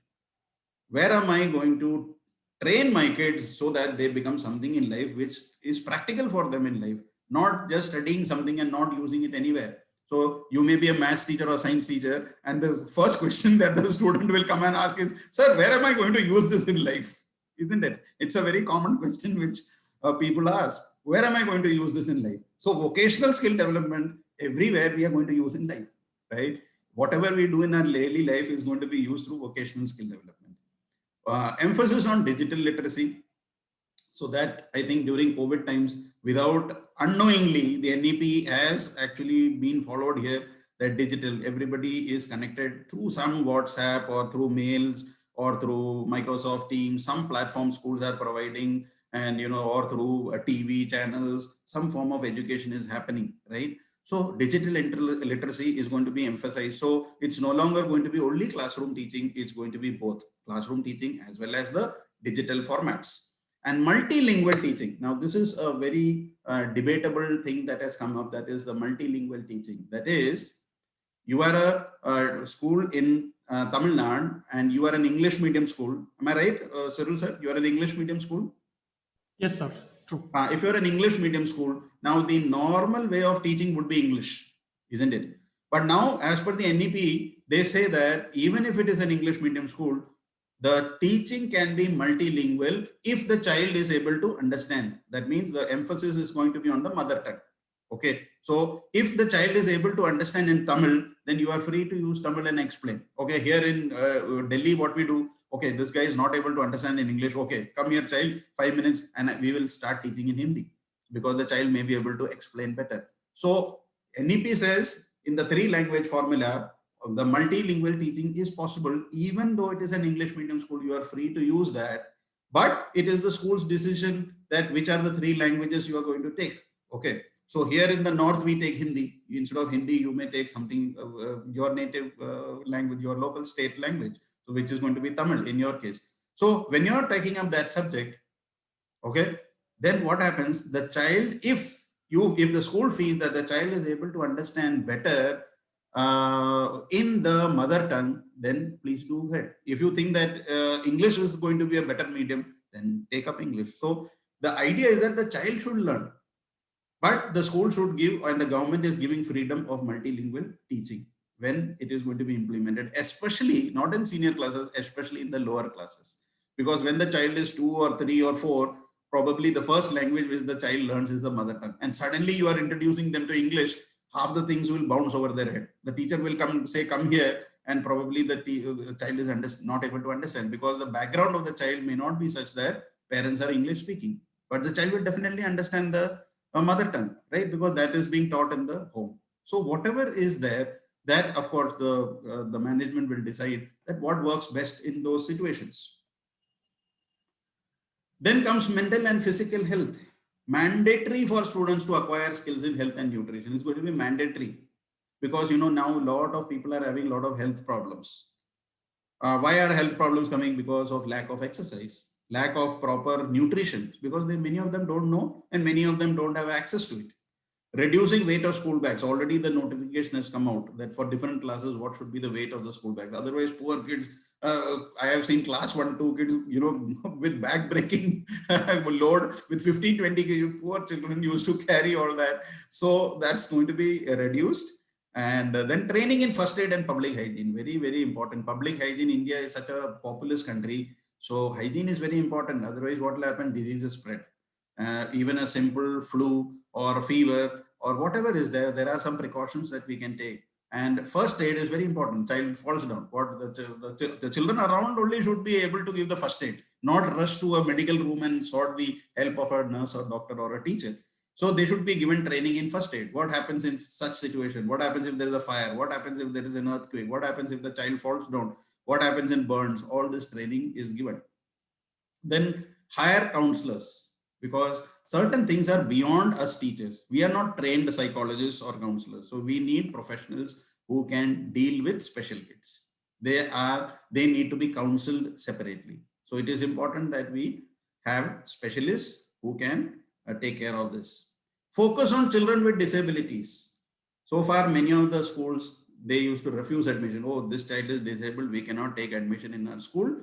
Where am I going to train my kids so that they become something in life which is practical for them in life, not just studying something and not using it anywhere. So you may be a maths teacher or science teacher, and the first question that the student will come and ask is, sir, where am I going to use this in life? Isn't it? It's a very common question which people ask. Where am I going to use this in life? So vocational skill development, everywhere we are going to use in life, right? Whatever we do in our daily life is going to be used through vocational skill development. Emphasis on digital literacy, so that I think during COVID times, without unknowingly, the NEP has actually been followed here, that digital, everybody is connected through some WhatsApp or through mails or through Microsoft Teams, some platform schools are providing, and or through TV channels, some form of education is happening, right? So digital literacy is going to be emphasized. So it's no longer going to be only classroom teaching, it's going to be both classroom teaching as well as the digital formats. And multilingual teaching. Now, this is a very debatable thing that has come up, that is the multilingual teaching. That is, you are a school in Tamil Nadu and you are an English medium school. Am I right, Cyril sir? You are an English medium school? Yes, sir. True. If you're an English medium school, now the normal way of teaching would be English, isn't it? But now, as per the NEP, they say that even if it is an English medium school, the teaching can be multilingual if the child is able to understand. That means the emphasis is going to be on the mother tongue. Okay. So if the child is able to understand in Tamil, then you are free to use Tamil and explain. Okay. Here in Delhi, what we do, okay, this guy is not able to understand in English. Okay, come here, child, 5 minutes, and we will start teaching in Hindi, because the child may be able to explain better. So NEP says in the 3 language formula, the multilingual teaching is possible, even though it is an English medium school, you are free to use that. But it is the school's decision that which are the 3 languages you are going to take. Okay. So here in the north, we take Hindi. Instead of Hindi, you may take something, your native language, your local state language, so which is going to be Tamil in your case. So when you're taking up that subject, okay, then what happens? The child, if the school feels that the child is able to understand better in the mother tongue, then please do ahead. If you think that English is going to be a better medium, then take up English. So the idea is that the child should learn, but the school should give, and the government is giving freedom of multilingual teaching when it is going to be implemented, especially not in senior classes, especially in the lower classes. Because when the child is 2 or 3 or 4, probably the first language which the child learns is the mother tongue. And suddenly you are introducing them to English, half the things will bounce over their head. The teacher will come, say, come here, and probably the child is not able to understand, because the background of the child may not be such that parents are English speaking. But the child will definitely understand the mother tongue, right? Because that is being taught in the home. So whatever is there, that of course the management will decide that what works best in those situations. Then comes mental and physical health. Mandatory for students to acquire skills in health and nutrition. It's going to be mandatory, because now a lot of people are having a lot of health problems. Why are health problems coming? Because of lack of exercise, lack of proper nutrition, because many of them don't know, and many of them don't have access to it. Reducing weight of school bags. Already the notification has come out that for different classes, what should be the weight of the school bags. Otherwise, poor kids, I have seen class 1, 2 kids, with back breaking load with 15, 20 kg. Poor children used to carry all that. So that's going to be reduced. And then training in first aid and public hygiene. Very, very important. Public hygiene. India is such a populous country. So hygiene is very important. Otherwise, what will happen? Diseases spread. Even a simple flu or fever or whatever is there, there are some precautions that we can take. And first aid is very important. Child falls down. What the children around only should be able to give the first aid, not rush to a medical room and sought the help of a nurse or doctor or a teacher. So they should be given training in first aid. What happens in such situation? What happens if there is a fire? What happens if there is an earthquake? What happens if the child falls down? what happens in burns, all this training is given. Then hire counselors, because certain things are beyond us teachers. We are not trained psychologists or counselors. So we need professionals who can deal with special kids. They need to be counseled separately. So it is important that we have specialists who can take care of this. Focus on children with disabilities. So far, many of the schools, they used to refuse admission. Oh, this child is disabled, we cannot take admission in our school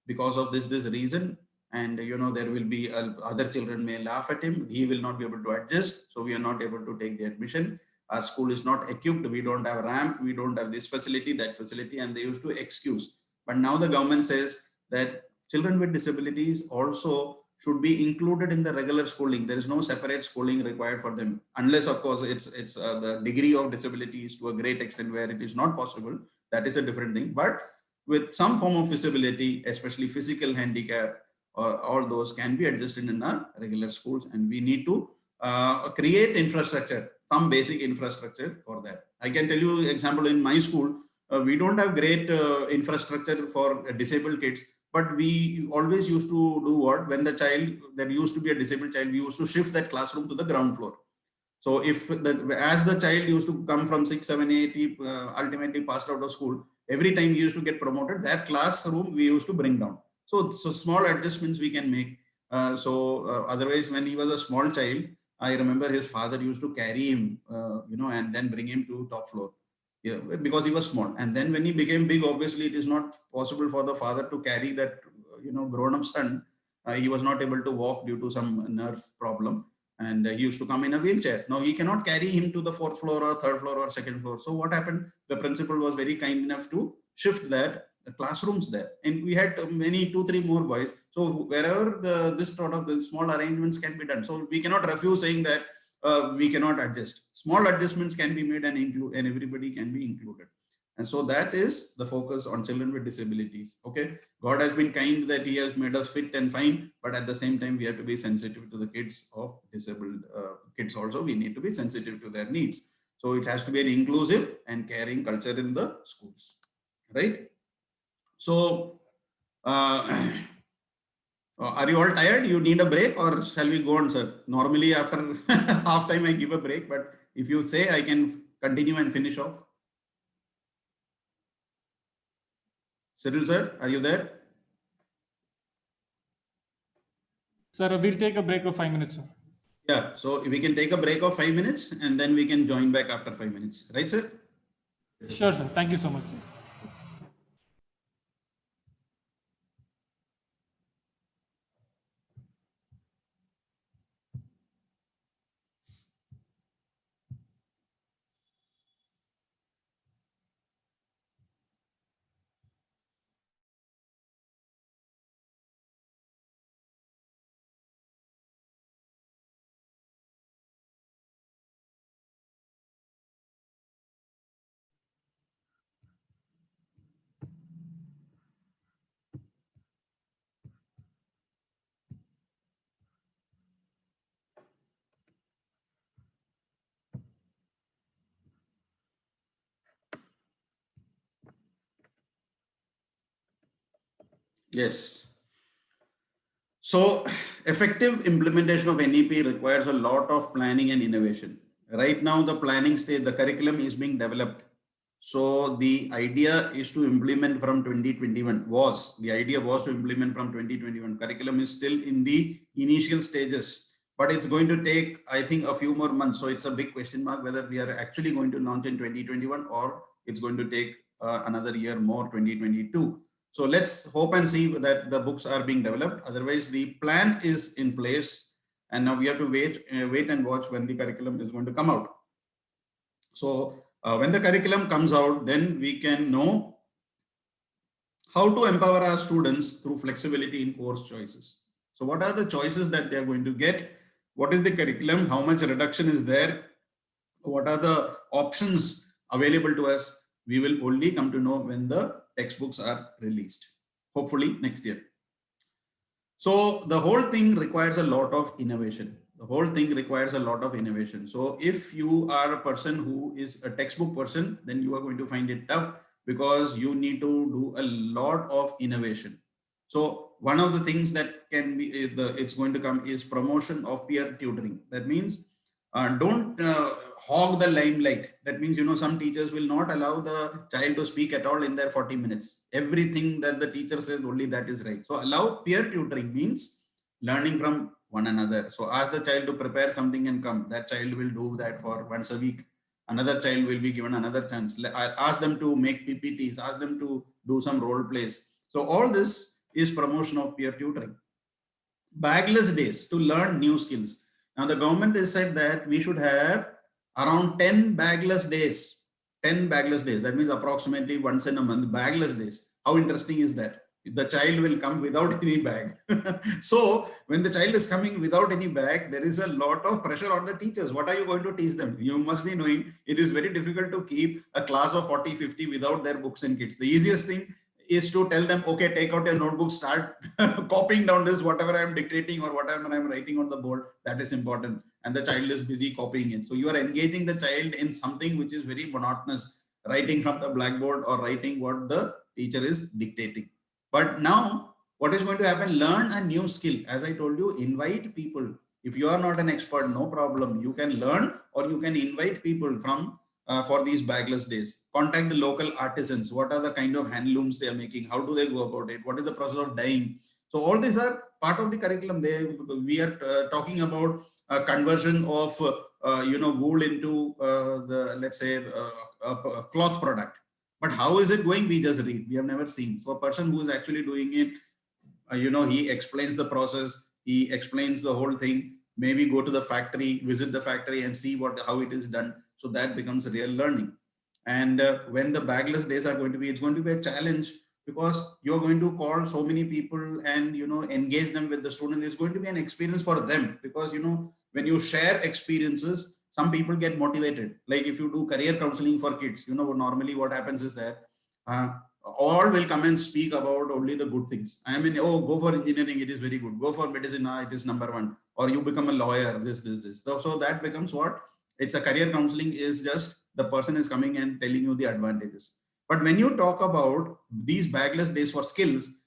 because of this reason. And there will be other children may laugh at him, he will not be able to adjust, so we are not able to take the admission. Our school is not equipped, we don't have ramp, we don't have this facility, that facility, and they used to excuse. But now the government says that children with disabilities also should be included in the regular schooling. There is no separate schooling required for them, unless of course it's the degree of disability is to a great extent where it is not possible. That is a different thing. But with some form of disability, especially physical handicap, all those can be adjusted in our regular schools, and we need to create infrastructure, some basic infrastructure for that. I can tell you example in my school, we don't have great infrastructure for disabled kids, but we always used to do what, when the child, there used to be a disabled child, we used to shift that classroom to the ground floor. So as the child used to come from 6, 7, 8, he ultimately passed out of school, every time he used to get promoted, that classroom we used to bring down. So small adjustments we can make. Otherwise, when he was a small child, I remember his father used to carry him, and then bring him to top floor, because he was small. And then when he became big, obviously it is not possible for the father to carry that, grown-up son. He was not able to walk due to some nerve problem, and he used to come in a wheelchair. Now he cannot carry him to the 4th floor or 3rd floor or 2nd floor. So what happened? The principal was very kind enough to shift that classrooms there, and we had many 2, 3 more boys. So wherever this sort of the small arrangements can be done, so we cannot refuse saying that we cannot adjust. Small adjustments can be made and everybody can be included. And so that is the focus on children with disabilities. Okay, God has been kind that he has made us fit and fine, but at the same time we have to be sensitive to the kids of disabled kids also. We need to be sensitive to their needs. So it has to be an inclusive and caring culture in the schools, right? So are you all tired? You need a break, or shall we go on, sir? Normally after half time I give a break, but if you say, I can continue and finish off. Cyril sir, are you there? Sir, we'll take a break of 5 minutes, sir. Yeah, so we can take a break of 5 minutes and then we can join back after 5 minutes, right, sir? Sure, sir. Thank you so much, sir. Yes. So effective implementation of NEP requires a lot of planning and innovation. Right now, the planning stage, the curriculum is being developed. So the idea is to implement from 2021 the idea was to implement from 2021. Curriculum is still in the initial stages, but it's going to take, I think, a few more months. So it's a big question mark whether we are actually going to launch in 2021 or it's going to take another year more, 2022. So let's hope and see that the books are being developed. Otherwise, the plan is in place, and now we have to wait and watch when the curriculum is going to come out. So when the curriculum comes out, then we can know how to empower our students through flexibility in course choices. So what are the choices that they are going to get? What is the curriculum? How much reduction is there? What are the options available to us? We will only come to know when the textbooks are released, hopefully next year. So the whole thing requires a lot of innovation. The whole thing requires a lot of innovation. So if you are a person who is a textbook person, then you are going to find it tough, because you need to do a lot of innovation. So one of the things that can be it's going to come is promotion of peer tutoring. That means don't hog the limelight. That means, some teachers will not allow the child to speak at all in their 40 minutes. Everything that the teacher says, only that is right. So allow peer tutoring means learning from one another. So ask the child to prepare something and come. That child will do that for once a week. Another child will be given another chance. Ask them to make PPTs, ask them to do some role plays. So all this is promotion of peer tutoring. Bagless days to learn new skills. Now the government has said that we should have around 10 bagless days. 10 bagless days. That means approximately once in a month, bagless days. How interesting is that? The child will come without any bag. So when the child is coming without any bag, there is a lot of pressure on the teachers. What are you going to teach them? You must be knowing it is very difficult to keep a class of 40, 50 without their books and kits. The easiest thing is to tell them, okay, take out your notebook, start copying down this, whatever I'm dictating or whatever I'm writing on the board, that is important. And the child is busy copying it. So you are engaging the child in something which is very monotonous, writing from the blackboard or writing what the teacher is dictating. But now what is going to happen? Learn a new skill. As I told you, invite people. If you are not an expert, no problem. You can learn or you can invite people from for these bagless days. Contact the local artisans. What are the kind of handlooms they are making? How do they go about it? What is the process of dyeing? So all these are part of the curriculum. We are talking about conversion of wool into the, let's say, a cloth product. But how is it going? We just read. We have never seen. So a person who is actually doing it, he explains the process. He explains the whole thing. Maybe go to the factory, visit the factory and see how it is done. So that becomes real learning. And when the bagless days are going to be, it's going to be a challenge because you're going to call so many people and, engage them with the student. It's going to be an experience for them because, when you share experiences, some people get motivated. Like if you do career counseling for kids, normally what happens is that uh, all will come and speak about only the good things. I mean, oh, go for engineering, it is very good. Go for medicine, it is number one. Or you become a lawyer, this. So that becomes what? It's a career counseling is just the person is coming and telling you the advantages. But when you talk about these bagless days for skills,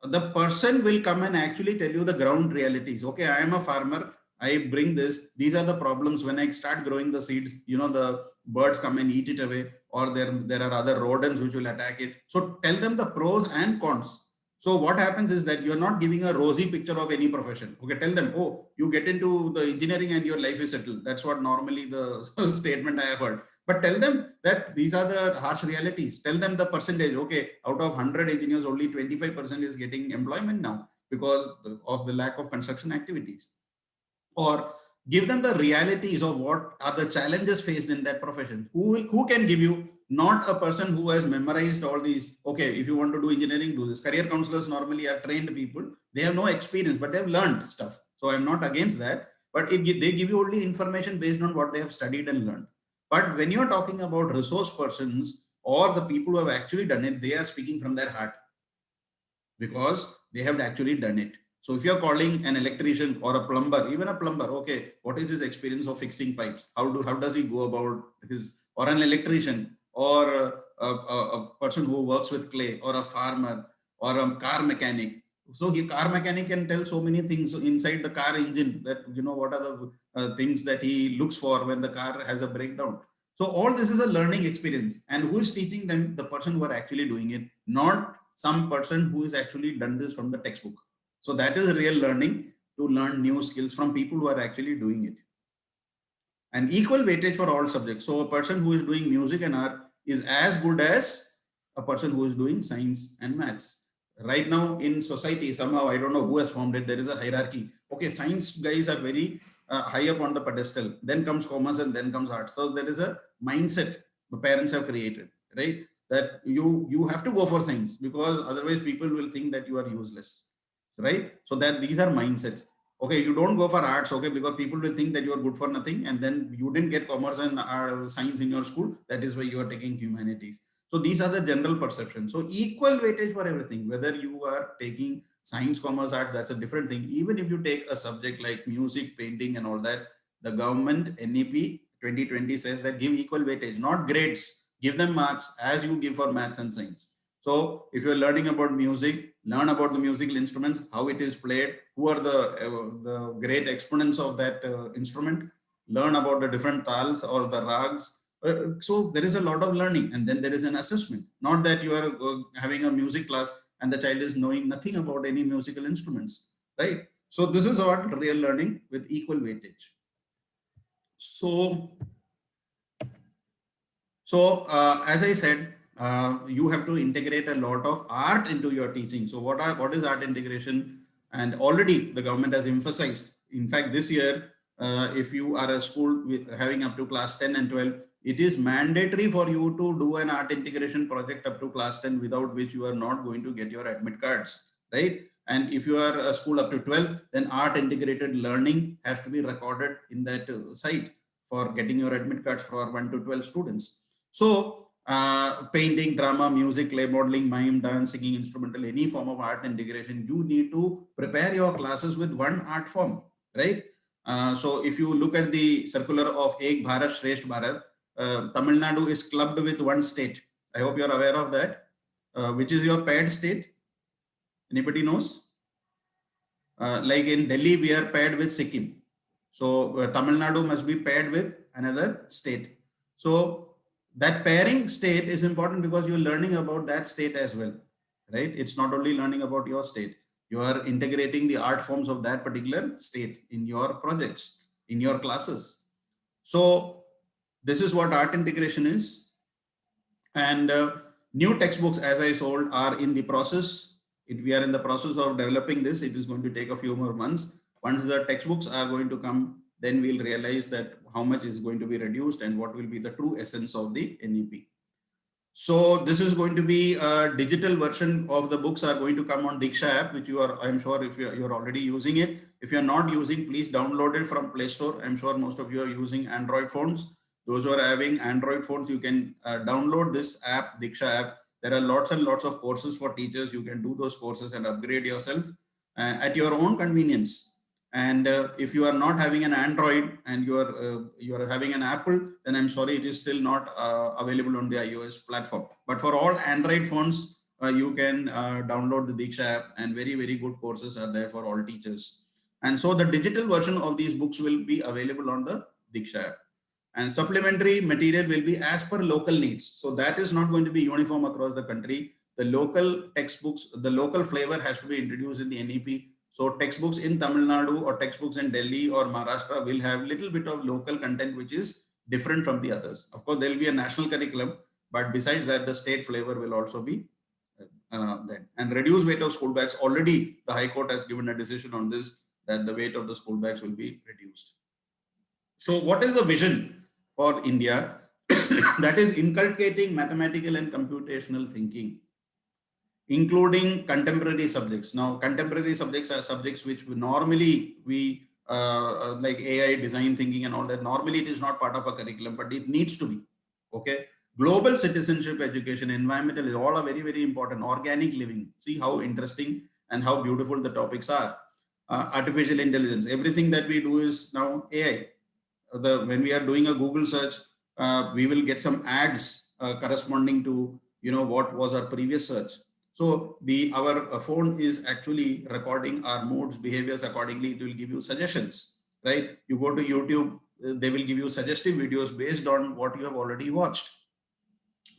the person will come and actually tell you the ground realities. Okay, I am a farmer. I bring this. These are the problems when I start growing the seeds. The birds come and eat it away, or there are other rodents which will attack it. So tell them the pros and cons. So what happens is that you're not giving a rosy picture of any profession. Okay, tell them, oh, you get into the engineering and your life is settled. That's what normally the statement I have heard. But tell them that these are the harsh realities. Tell them the percentage. Okay, out of 100 engineers, only 25% is getting employment now because of the lack of construction activities. Or give them the realities of what are the challenges faced in that profession. Who can give you, not a person who has memorized all these. Okay, if you want to do engineering, do this. Career counselors normally are trained people. They have no experience, but they have learned stuff. So I'm not against that, but they give you only information based on what they have studied and learned. But when you're talking about resource persons or the people who have actually done it, they are speaking from their heart because they have actually done it. So if you're calling an electrician or a plumber, even a plumber, okay, what is his experience of fixing pipes? How does he go about his, or an electrician or a person who works with clay or a farmer or a car mechanic. So the car mechanic can tell so many things inside the car engine that, what are the things that he looks for when the car has a breakdown. So all this is a learning experience. And who is teaching them? The person who are actually doing it, not some person who is actually done this from the textbook. So that is real learning, to learn new skills from people who are actually doing it. And equal weightage for all subjects. So a person who is doing music and art is as good as a person who is doing science and maths. Right now in society, somehow, I don't know who has formed it, there is a hierarchy. Okay, science guys are very high up on the pedestal. Then comes commerce and then comes art. So there is a mindset the parents have created, right? That you have to go for science because otherwise people will think that you are useless, right? So that these are mindsets. Okay, you don't go for arts, okay, because people will think that you are good for nothing, and then you didn't get commerce and science in your school. That is why you are taking humanities. So these are the general perceptions. So equal weightage for everything, whether you are taking science, commerce, arts, that's a different thing. Even if you take a subject like music, painting, and all that, the government NEP 2020 says that give equal weightage, not grades. Give them marks as you give for maths and science. So if you're learning about music, learn about the musical instruments, how it is played, who are the great exponents of that instrument, learn about the different tals or the rags. So there is a lot of learning, and then there is an assessment. Not that you are having a music class and the child is knowing nothing about any musical instruments, right? So this is what real learning with equal weightage. So as I said, you have to integrate a lot of art into your teaching. So what is art integration? And already the government has emphasized. In fact, this year, if you are a school with having up to class 10 and 12, it is mandatory for you to do an art integration project up to class 10, without which you are not going to get your admit cards, right? And if you are a school up to 12, then art integrated learning has to be recorded in that site for getting your admit cards for 1 to 12 students. So painting, drama, music, clay modeling, mime, dance, singing, instrumental, any form of art integration, you need to prepare your classes with one art form, right? So if you look at the circular of Ek Bharat Shresth Bharat, Tamil Nadu is clubbed with one state. I hope you're aware of that. Which is your paired state? Anybody knows? Like in Delhi, we are paired with Sikkim. So Tamil Nadu must be paired with another state. So that pairing state is important because you're learning about that state as well, right? It's not only learning about your state. You are integrating the art forms of that particular state in your projects, in your classes. So this is what art integration is. And new textbooks, as I told, are in the process. We are in the process of developing this. It is going to take a few more months. Once the textbooks are going to come, then we'll realize that how much is going to be reduced and what will be the true essence of the NEP. So this is going to be a digital version of the books are going to come on Diksha app, which you are, I'm sure if you're already using it. If you're not using, please download it from Play Store. I'm sure most of you are using Android phones. Those who are having Android phones, you can download this app, Diksha app. There are lots and lots of courses for teachers. You can do those courses and upgrade yourself at your own convenience. And if you are not having an Android and you are having an Apple, then I'm sorry, it is still not available on the iOS platform. But for all Android phones, you can download the Diksha app, and very, very good courses are there for all teachers. And so the digital version of these books will be available on the Diksha app. And supplementary material will be as per local needs. So that is not going to be uniform across the country. The local textbooks, the local flavor has to be introduced in the NEP. So textbooks in Tamil Nadu or textbooks in Delhi or Maharashtra will have little bit of local content which is different from the others. Of course, there will be a national curriculum, but besides that, the state flavor will also be there. And reduced weight of school bags. Already, the High Court has given a decision on this, that the weight of the school bags will be reduced. So what is the vision for India? That is inculcating mathematical and computational thinking, including contemporary subjects. Now, contemporary subjects are subjects which normally we like AI, design thinking and all that. Normally it is not part of a curriculum, but it needs to be. Okay. Global citizenship, education, environmental is all are very, very important. Organic living. See how interesting and how beautiful the topics are. Artificial intelligence. Everything that we do is now AI. When we are doing a Google search, we will get some ads corresponding to what was our previous search. So our phone is actually recording our moods, behaviors accordingly. It will give you suggestions, right? You go to YouTube, they will give you suggestive videos based on what you have already watched.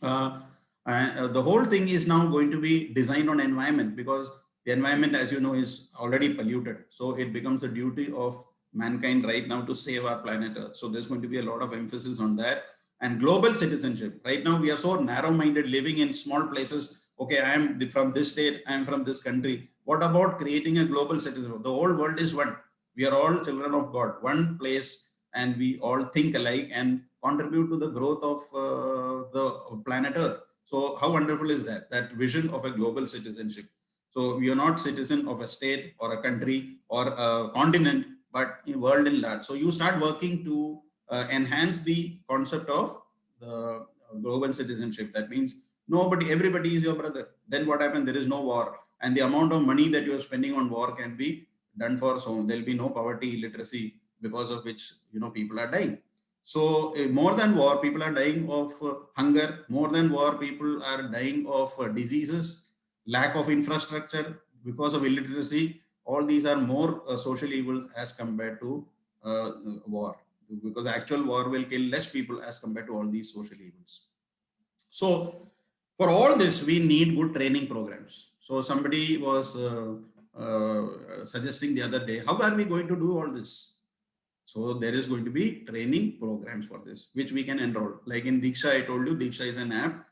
The whole thing is now going to be designed on environment, because the environment, as you know, is already polluted. So it becomes a duty of mankind right now to save our planet Earth. So there's going to be a lot of emphasis on that. And global citizenship. Right now, we are so narrow-minded, living in small places. Okay, I am from this state, I am from this country. What about creating a global citizenship? The whole world is one. We are all children of God, one place, and we all think alike and contribute to the growth of the planet Earth. So how wonderful is that? That vision of a global citizenship. So we are not citizen of a state or a country or a continent, but a world in large. So you start working to enhance the concept of the global citizenship. That means everybody is your brother. Then what happens? There is no war. And the amount of money that you are spending on war can be done for, so there'll be no poverty, illiteracy, because of which people are dying. So more than war, people are dying of hunger. More than war, people are dying of diseases, lack of infrastructure because of illiteracy. All these are more social evils as compared to uh, war, because actual war will kill less people as compared to all these social evils. So for all this, we need good training programs. So somebody was suggesting the other day, how are we going to do all this? So there is going to be training programs for this, which we can enroll. Like in Diksha, I told you, Diksha is an app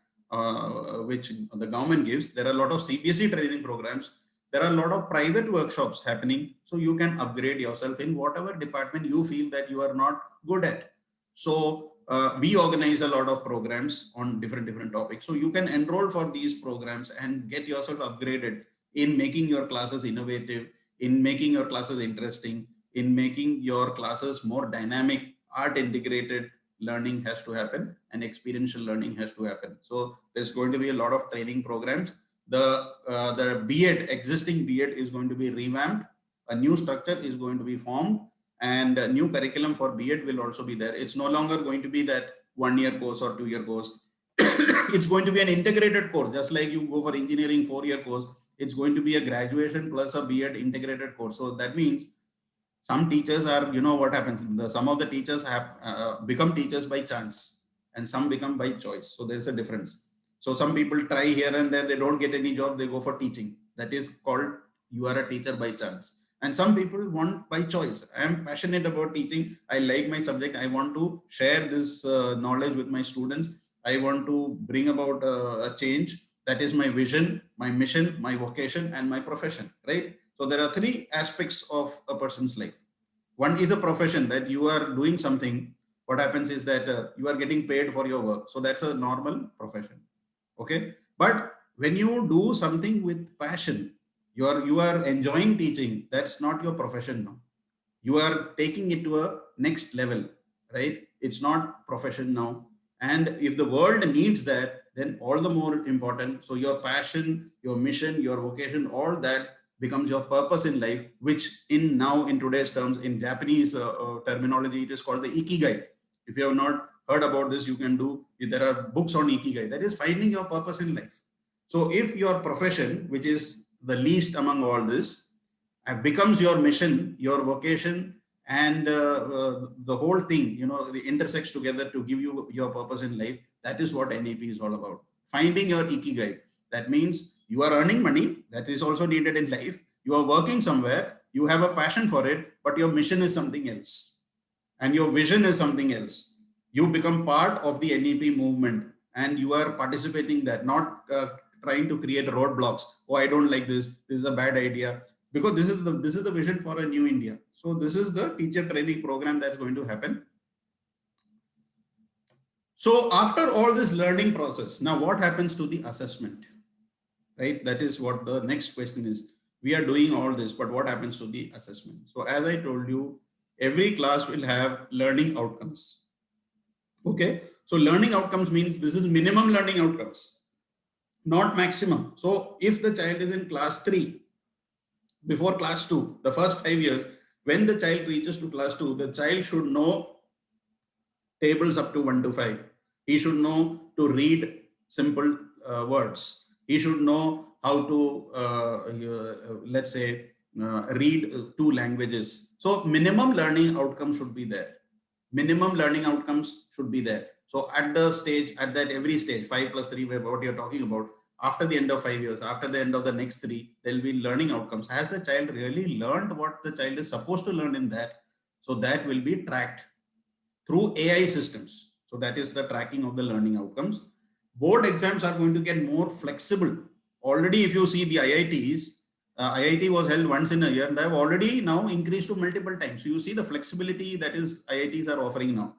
which the government gives. There are a lot of CBSE training programs. There are a lot of private workshops happening. So you can upgrade yourself in whatever department you feel that you are not good at. So we organize a lot of programs on different topics. So you can enroll for these programs and get yourself upgraded in making your classes innovative, in making your classes interesting, in making your classes more dynamic. Art integrated learning has to happen and experiential learning has to happen. So there's going to be a lot of training programs. The B.Ed, existing B.Ed is going to be revamped. A new structure is going to be formed, and a new curriculum for B.Ed will also be there. It's no longer going to be that 1-year course or 2-year course. It's going to be an integrated course, just like you go for engineering 4-year course. It's going to be a graduation plus a B.Ed integrated course. So that means some teachers are, what happens, some of the teachers have become teachers by chance and some become by choice. So there's a difference. So some people try here and there, they don't get any job, they go for teaching. That is called, you are a teacher by chance. And some people want by choice. I am passionate about teaching, I like my subject, I want to share this knowledge with my students, I want to bring about a change. That is my vision, my mission, my vocation, and my profession, right? So there are 3 aspects of a person's life. One is a profession, that you are doing something. What happens is that you are getting paid for your work. So that's a normal profession. Okay. But when you do something with passion, you are enjoying teaching. That's not your profession now. You are taking it to a next level, right? It's not profession now. And if the world needs that, then all the more important. So your passion, your mission, your vocation, all that becomes your purpose in life, which in today's terms, in Japanese terminology, it is called the ikigai. If you have not heard about this, you can do, there are books on ikigai, that is finding your purpose in life. So if your profession, which is the least among all this, becomes your mission, your vocation, and the whole thing, it intersects together to give you your purpose in life. That is what NEP is all about. Finding your ikigai. That means you are earning money. That is also needed in life. You are working somewhere. You have a passion for it, but your mission is something else. And your vision is something else. You become part of the NEP movement and you are participating that, not trying to create roadblocks. Oh, I don't like this. This is a bad idea. Because this is the vision for a new India. So this is the teacher training program that's going to happen. So after all this learning process, now what happens to the assessment, right? That is what the next question is. We are doing all this, but what happens to the assessment? So as I told you, every class will have learning outcomes. Okay. So learning outcomes means this is minimum learning outcomes, not maximum. So if the child is in class 3, before class 2, the first 5 years, when the child reaches to class 2, the child should know tables up to 1 to 5. He should know to read simple words. He should know how to, let's say, read 2 languages. So minimum learning outcomes should be there. Minimum learning outcomes should be there. So at the stage, at that every stage, 5 plus 3, what you're talking about, after the end of 5 years, after the end of the next 3, there'll be learning outcomes. Has the child really learned what the child is supposed to learn in that? So that will be tracked through AI systems. So that is the tracking of the learning outcomes. Board exams are going to get more flexible. Already, if you see the IITs, IIT was held once in a year, and they have already now increased to multiple times. So you see the flexibility that is IITs are offering now.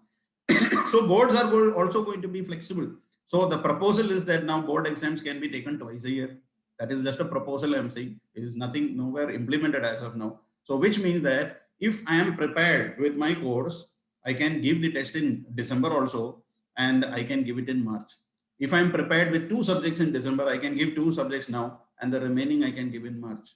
So boards are also going to be flexible. So the proposal is that now board exams can be taken twice a year. That is just a proposal I'm saying. It is nothing, nowhere implemented as of now. So which means that if I am prepared with my course, I can give the test in December also, and I can give it in March. If I'm prepared with 2 subjects in December, I can give 2 subjects now, and the remaining I can give in March.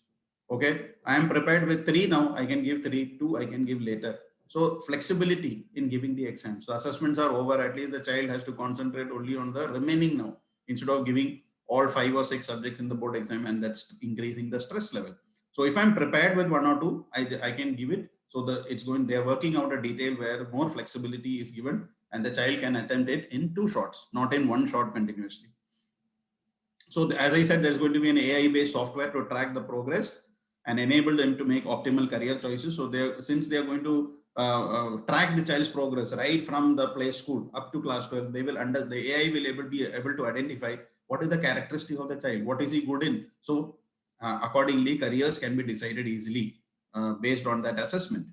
Okay, I am prepared with 3 now, I can give 3, 2 I can give later. So flexibility in giving the exam. So assessments are over, at least the child has to concentrate only on the remaining now, instead of giving all 5 or 6 subjects in the board exam, and that's increasing the stress level. So if I'm prepared with 1 or 2, I can give it. So they're working out a detail where more flexibility is given and the child can attempt it in 2 shots, not in 1 shot continuously. So as I said, there's going to be an AI-based software to track the progress and enable them to make optimal career choices. So since they're going to track the child's progress right from the play school up to class 12, the AI will be able to identify what is the characteristic of the child, what is he good in. So accordingly, careers can be decided easily based on that assessment.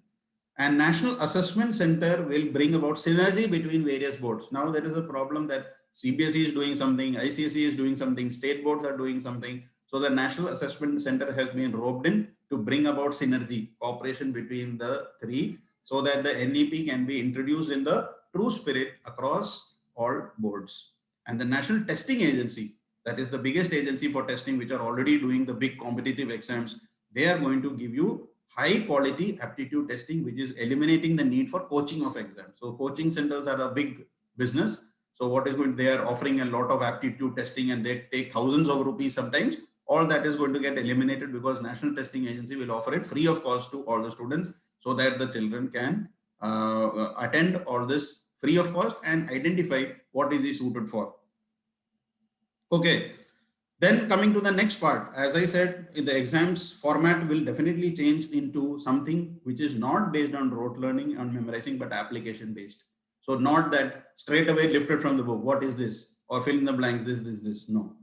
And National Assessment Center will bring about synergy between various boards. Now there is a problem that CBSE is doing something, ICSE is doing something, state boards are doing something. So the National Assessment Center has been roped in to bring about synergy, cooperation between the 3, so that the NEP can be introduced in the true spirit across all boards. And the National Testing Agency, that is the biggest agency for testing, which are already doing the big competitive exams, they are going to give you high quality aptitude testing, which is eliminating the need for coaching of exams. So coaching centers are a big business. So what is going, they are offering a lot of aptitude testing and they take thousands of rupees sometimes. All that is going to get eliminated because National Testing Agency will offer it free of cost to all the students, so that the children can attend all this free of cost and identify what is he suited for. Okay. Then coming to the next part, as I said, the exams format will definitely change into something which is not based on rote learning and memorizing, but application based. So not that straight away lifted from the book, what is this? Or fill in the blanks, this. No.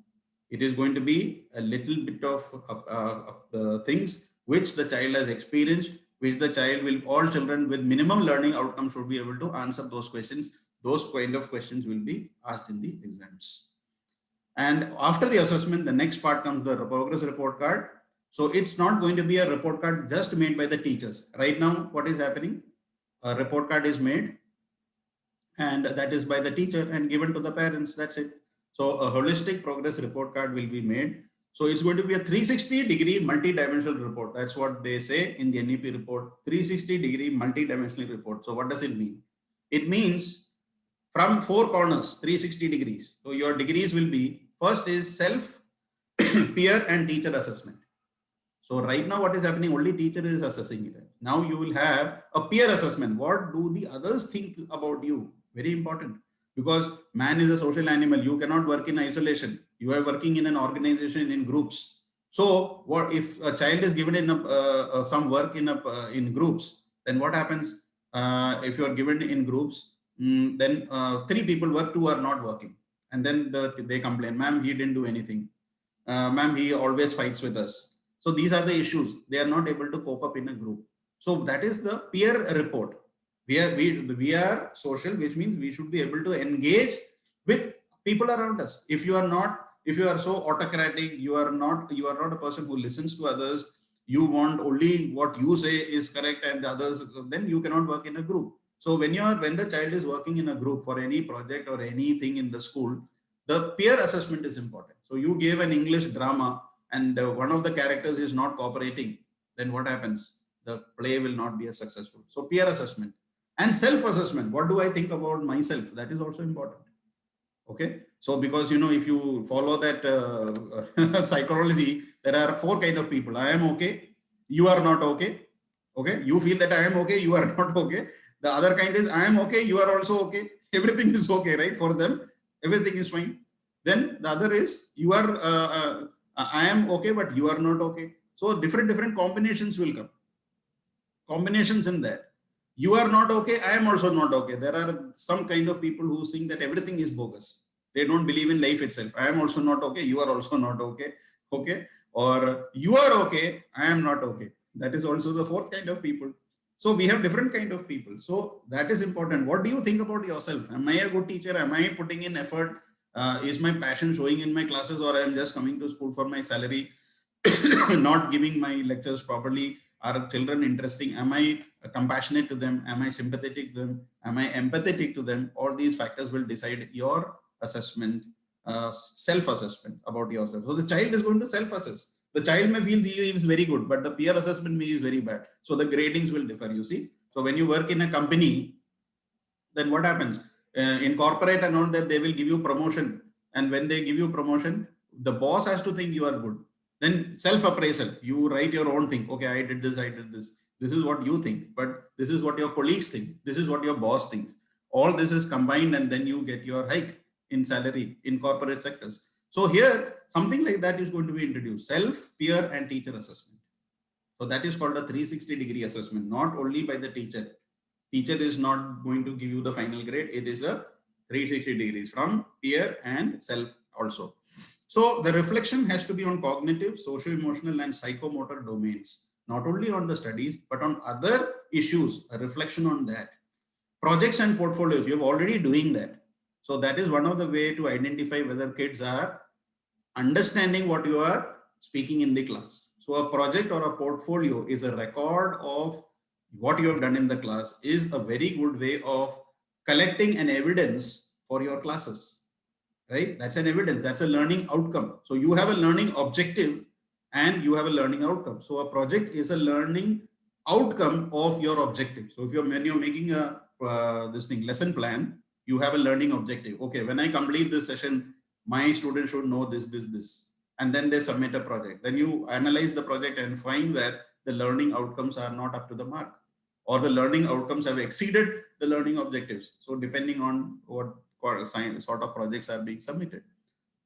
It is going to be a little bit of things which the child has experienced, which the child will, all children with minimum learning outcomes should be able to answer those questions. Those kind of questions will be asked in the exams. And after the assessment, the next part comes the progress report card. So it's not going to be a report card just made by the teachers. Right now, what is happening? A report card is made and that is by the teacher and given to the parents. That's it. So a holistic progress report card will be made. So it's going to be a 360-degree multi-dimensional report. That's what they say in the NEP report, 360-degree multi-dimensional report. So what does it mean? It means from 4 corners, 360 degrees. So your degrees will be, first is self, peer and teacher assessment. So right now what is happening, only teacher is assessing it. Now you will have a peer assessment. What do the others think about you? Very important, because man is a social animal. You cannot work in isolation. You are working in an organization in groups. So what if a child is given in some work in groups, then what happens if you are given in groups? Then 3 people work, 2 are not working, and then they complain, ma'am, he didn't do anything, ma'am, he always fights with us. So these are the issues. They are not able to cope up in a group. So that is the peer report. We are social, which means we should be able to engage with people around us. If you are so autocratic, you are not a person who listens to others, you want only what you say is correct and the others, then you cannot work in a group. So when the child is working in a group for any project or anything in the school, the peer assessment is important. So you gave an English drama and one of the characters is not cooperating, then what happens? The play will not be as successful. So peer assessment and self-assessment. What do I think about myself? That is also important. Okay. So because, if you follow that psychology, there are 4 kind of people. I am okay. You are not okay. Okay. You feel that I am okay. You are not okay. The other kind is I am okay. You are also okay. Everything is okay, right? For them, everything is fine. Then the other is you are, I am okay, but you are not okay. So different combinations will come. Combinations in that. You are not okay. I am also not okay. There are some kind of people who think that everything is bogus. They don't believe in life itself. I am also not okay. You are also not okay. Okay. Or you are okay. I am not okay. That is also the 4th kind of people. So we have different kind of people. So that is important. What do you think about yourself? Am I a good teacher? Am I putting in effort? Is my passion showing in my classes, or I am just coming to school for my salary, not giving my lectures properly? Are children interesting? Am I compassionate to them? Am I sympathetic to them? Am I empathetic to them? All these factors will decide your assessment, self-assessment about yourself. So the child is going to self-assess. The child may feel he is very good, but the peer assessment may is very bad. So the gradings will differ, you see. So when you work in a company, then what happens? In corporate and all that, they will give you promotion. And when they give you promotion, the boss has to think you are good. Then self-appraisal, you write your own thing. Okay, I did this, I did this. This is what you think, but this is what your colleagues think. This is what your boss thinks. All this is combined, and then you get your hike in salary in corporate sectors. So here, something like that is going to be introduced: self, peer, and teacher assessment. So that is called a 360-degree assessment, not only by the teacher. Teacher is not going to give you the final grade. It is a 360 degrees from peer and self also. So the reflection has to be on cognitive, socio-emotional, and psychomotor domains, not only on the studies, but on other issues, a reflection on that. Projects and portfolios, you're already doing that. So that is one of the way to identify whether kids are understanding what you are speaking in the class. So a project or a portfolio is a record of what you have done in the class, is a very good way of collecting an evidence for your classes, right? That's an evidence, that's a learning outcome. So you have a learning objective and you have a learning outcome. So a project is a learning outcome of your objective. So if when you're making a this thing lesson plan, you have a learning objective. Okay, when I complete this session, my students should know this, and then they submit a project. Then you analyze the project and find that the learning outcomes are not up to the mark, or the learning outcomes have exceeded the learning objectives. So depending on what sort of projects are being submitted.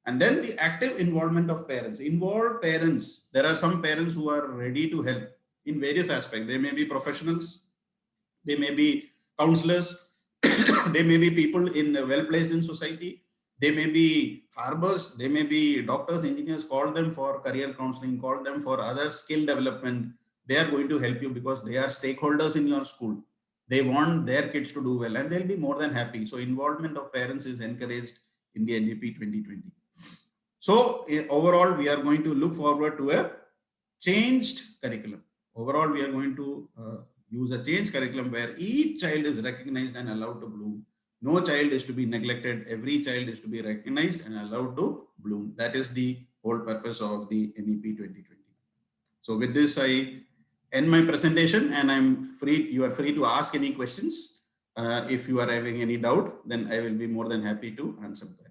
And then the active involvement of parents. Involve parents. There are some parents who are ready to help in various aspects. They may be professionals, they may be counselors, they may be people in well placed in society, they may be farmers, they may be doctors, engineers. Call them for career counseling, call them for other skill development. They are going to help you because they are stakeholders in your school. They want their kids to do well, and they'll be more than happy. So involvement of parents is encouraged in the NEP 2020. So overall, we are going to look forward to a changed curriculum. Overall, we are going to use a changed curriculum where each child is recognized and allowed to bloom. No child is to be neglected. Every child is to be recognized and allowed to bloom. That is the whole purpose of the NEP 2020. So with this, I end my presentation, and I'm free. You are free to ask any questions. If you are having any doubt, then I will be more than happy to answer that.